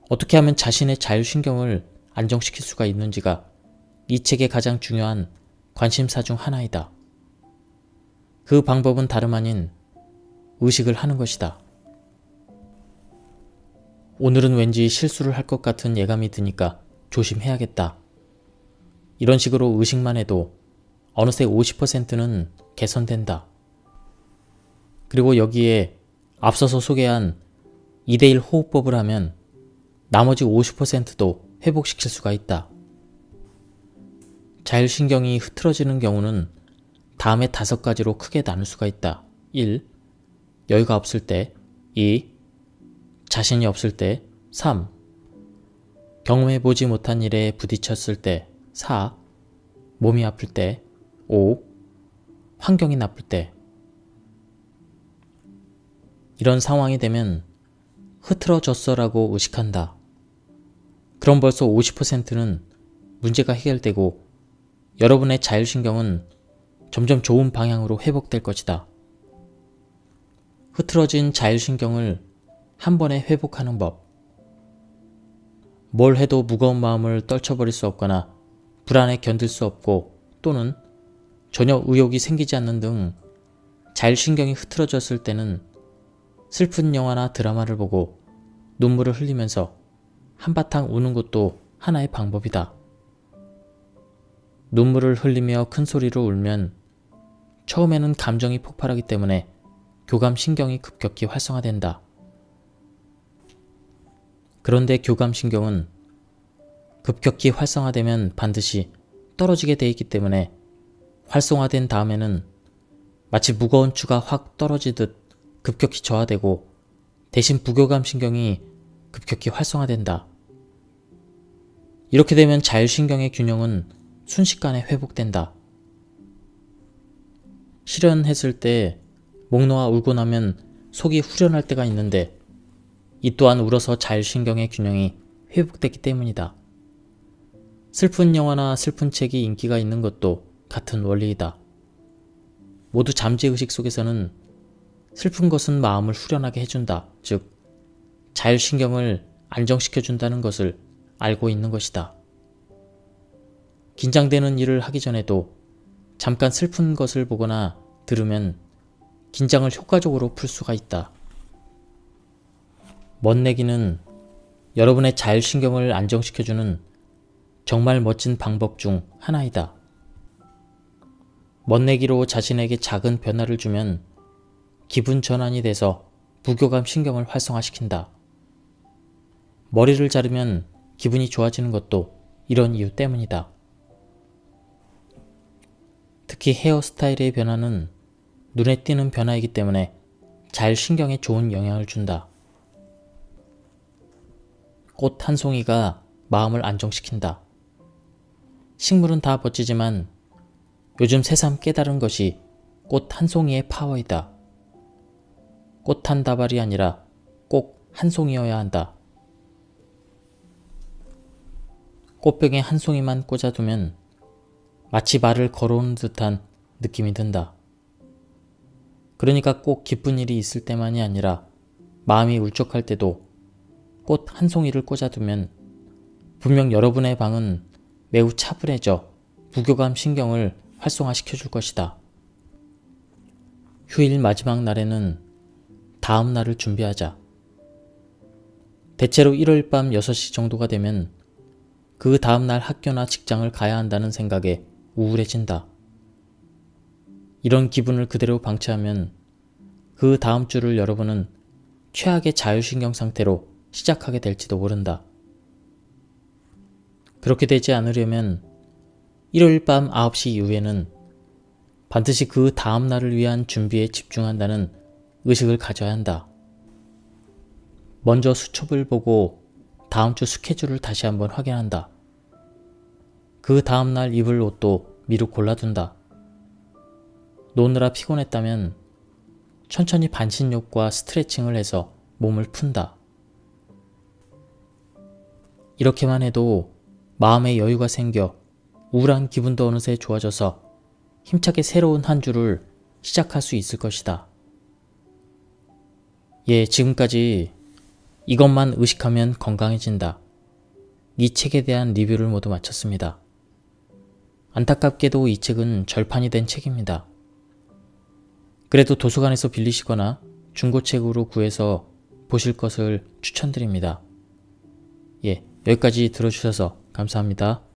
어떻게 하면 자신의 자율신경을 안정시킬 수가 있는지가 이 책의 가장 중요한 관심사 중 하나이다. 그 방법은 다름 아닌 의식을 하는 것이다. 오늘은 왠지 실수를 할 것 같은 예감이 드니까 조심해야겠다. 이런 식으로 의식만 해도 어느새 50%는 개선된다. 그리고 여기에 앞서서 소개한 2:1 호흡법을 하면 나머지 50%도 회복시킬 수가 있다. 자율신경이 흐트러지는 경우는 다음에 5가지로 크게 나눌 수가 있다. 1. 여유가 없을 때. 2. 자신이 없을 때. 3. 경험해보지 못한 일에 부딪혔을 때. 4. 몸이 아플 때. 5. 환경이 나쁠 때. 이런 상황이 되면 흐트러졌어라고 의식한다. 그럼 벌써 50%는 문제가 해결되고 여러분의 자율신경은 점점 좋은 방향으로 회복될 것이다. 흐트러진 자율신경을 한 번에 회복하는 법. 뭘 해도 무거운 마음을 떨쳐버릴 수 없거나 불안에 견딜 수 없고 또는 전혀 의욕이 생기지 않는 등 자율신경이 흐트러졌을 때는 슬픈 영화나 드라마를 보고 눈물을 흘리면서 한바탕 우는 것도 하나의 방법이다. 눈물을 흘리며 큰 소리로 울면 처음에는 감정이 폭발하기 때문에 교감신경이 급격히 활성화된다. 그런데 교감신경은 급격히 활성화되면 반드시 떨어지게 돼 있기 때문에 활성화된 다음에는 마치 무거운 추가 확 떨어지듯 급격히 저하되고 대신 부교감신경이 급격히 활성화된다. 이렇게 되면 자율신경의 균형은 순식간에 회복된다. 실연했을 때 목 놓아 울고 나면 속이 후련할 때가 있는데 이 또한 울어서 자율신경의 균형이 회복됐기 때문이다. 슬픈 영화나 슬픈 책이 인기가 있는 것도 같은 원리이다. 모두 잠재의식 속에서는 슬픈 것은 마음을 후련하게 해준다. 즉, 자율신경을 안정시켜준다는 것을 알고 있는 것이다. 긴장되는 일을 하기 전에도 잠깐 슬픈 것을 보거나 들으면 긴장을 효과적으로 풀 수가 있다. 멋내기는 여러분의 자율신경을 안정시켜주는 정말 멋진 방법 중 하나이다. 멋내기로 자신에게 작은 변화를 주면 기분 전환이 돼서 부교감 신경을 활성화시킨다. 머리를 자르면 기분이 좋아지는 것도 이런 이유 때문이다. 특히 헤어스타일의 변화는 눈에 띄는 변화이기 때문에 자율신경에 좋은 영향을 준다. 꽃 한 송이가 마음을 안정시킨다. 식물은 다 멋지지만 요즘 새삼 깨달은 것이 꽃 한 송이의 파워이다. 꽃 한 다발이 아니라 꼭 한 송이여야 한다. 꽃병에 한 송이만 꽂아두면 마치 말을 걸어오는 듯한 느낌이 든다. 그러니까 꼭 기쁜 일이 있을 때만이 아니라 마음이 울적할 때도 꽃 한 송이를 꽂아두면 분명 여러분의 방은 매우 차분해져 부교감 신경을 활성화시켜줄 것이다. 휴일 마지막 날에는 다음 날을 준비하자. 대체로 일요일 밤 6시 정도가 되면 그 다음 날 학교나 직장을 가야 한다는 생각에 우울해진다. 이런 기분을 그대로 방치하면 그 다음 주를 여러분은 최악의 자율신경 상태로 시작하게 될지도 모른다. 그렇게 되지 않으려면 일요일 밤 9시 이후에는 반드시 그 다음 날을 위한 준비에 집중한다는 의식을 가져야 한다. 먼저 수첩을 보고 다음 주 스케줄을 다시 한번 확인한다. 그 다음 날 입을 옷도 미리 골라둔다. 노느라 피곤했다면 천천히 반신욕과 스트레칭을 해서 몸을 푼다. 이렇게만 해도 마음에 여유가 생겨 우울한 기분도 어느새 좋아져서 힘차게 새로운 한 주를 시작할 수 있을 것이다. 지금까지 이것만 의식하면 건강해진다. 이 책에 대한 리뷰를 모두 마쳤습니다. 안타깝게도 이 책은 절판이 된 책입니다. 그래도 도서관에서 빌리시거나 중고책으로 구해서 보실 것을 추천드립니다. 여기까지 들어주셔서 감사합니다.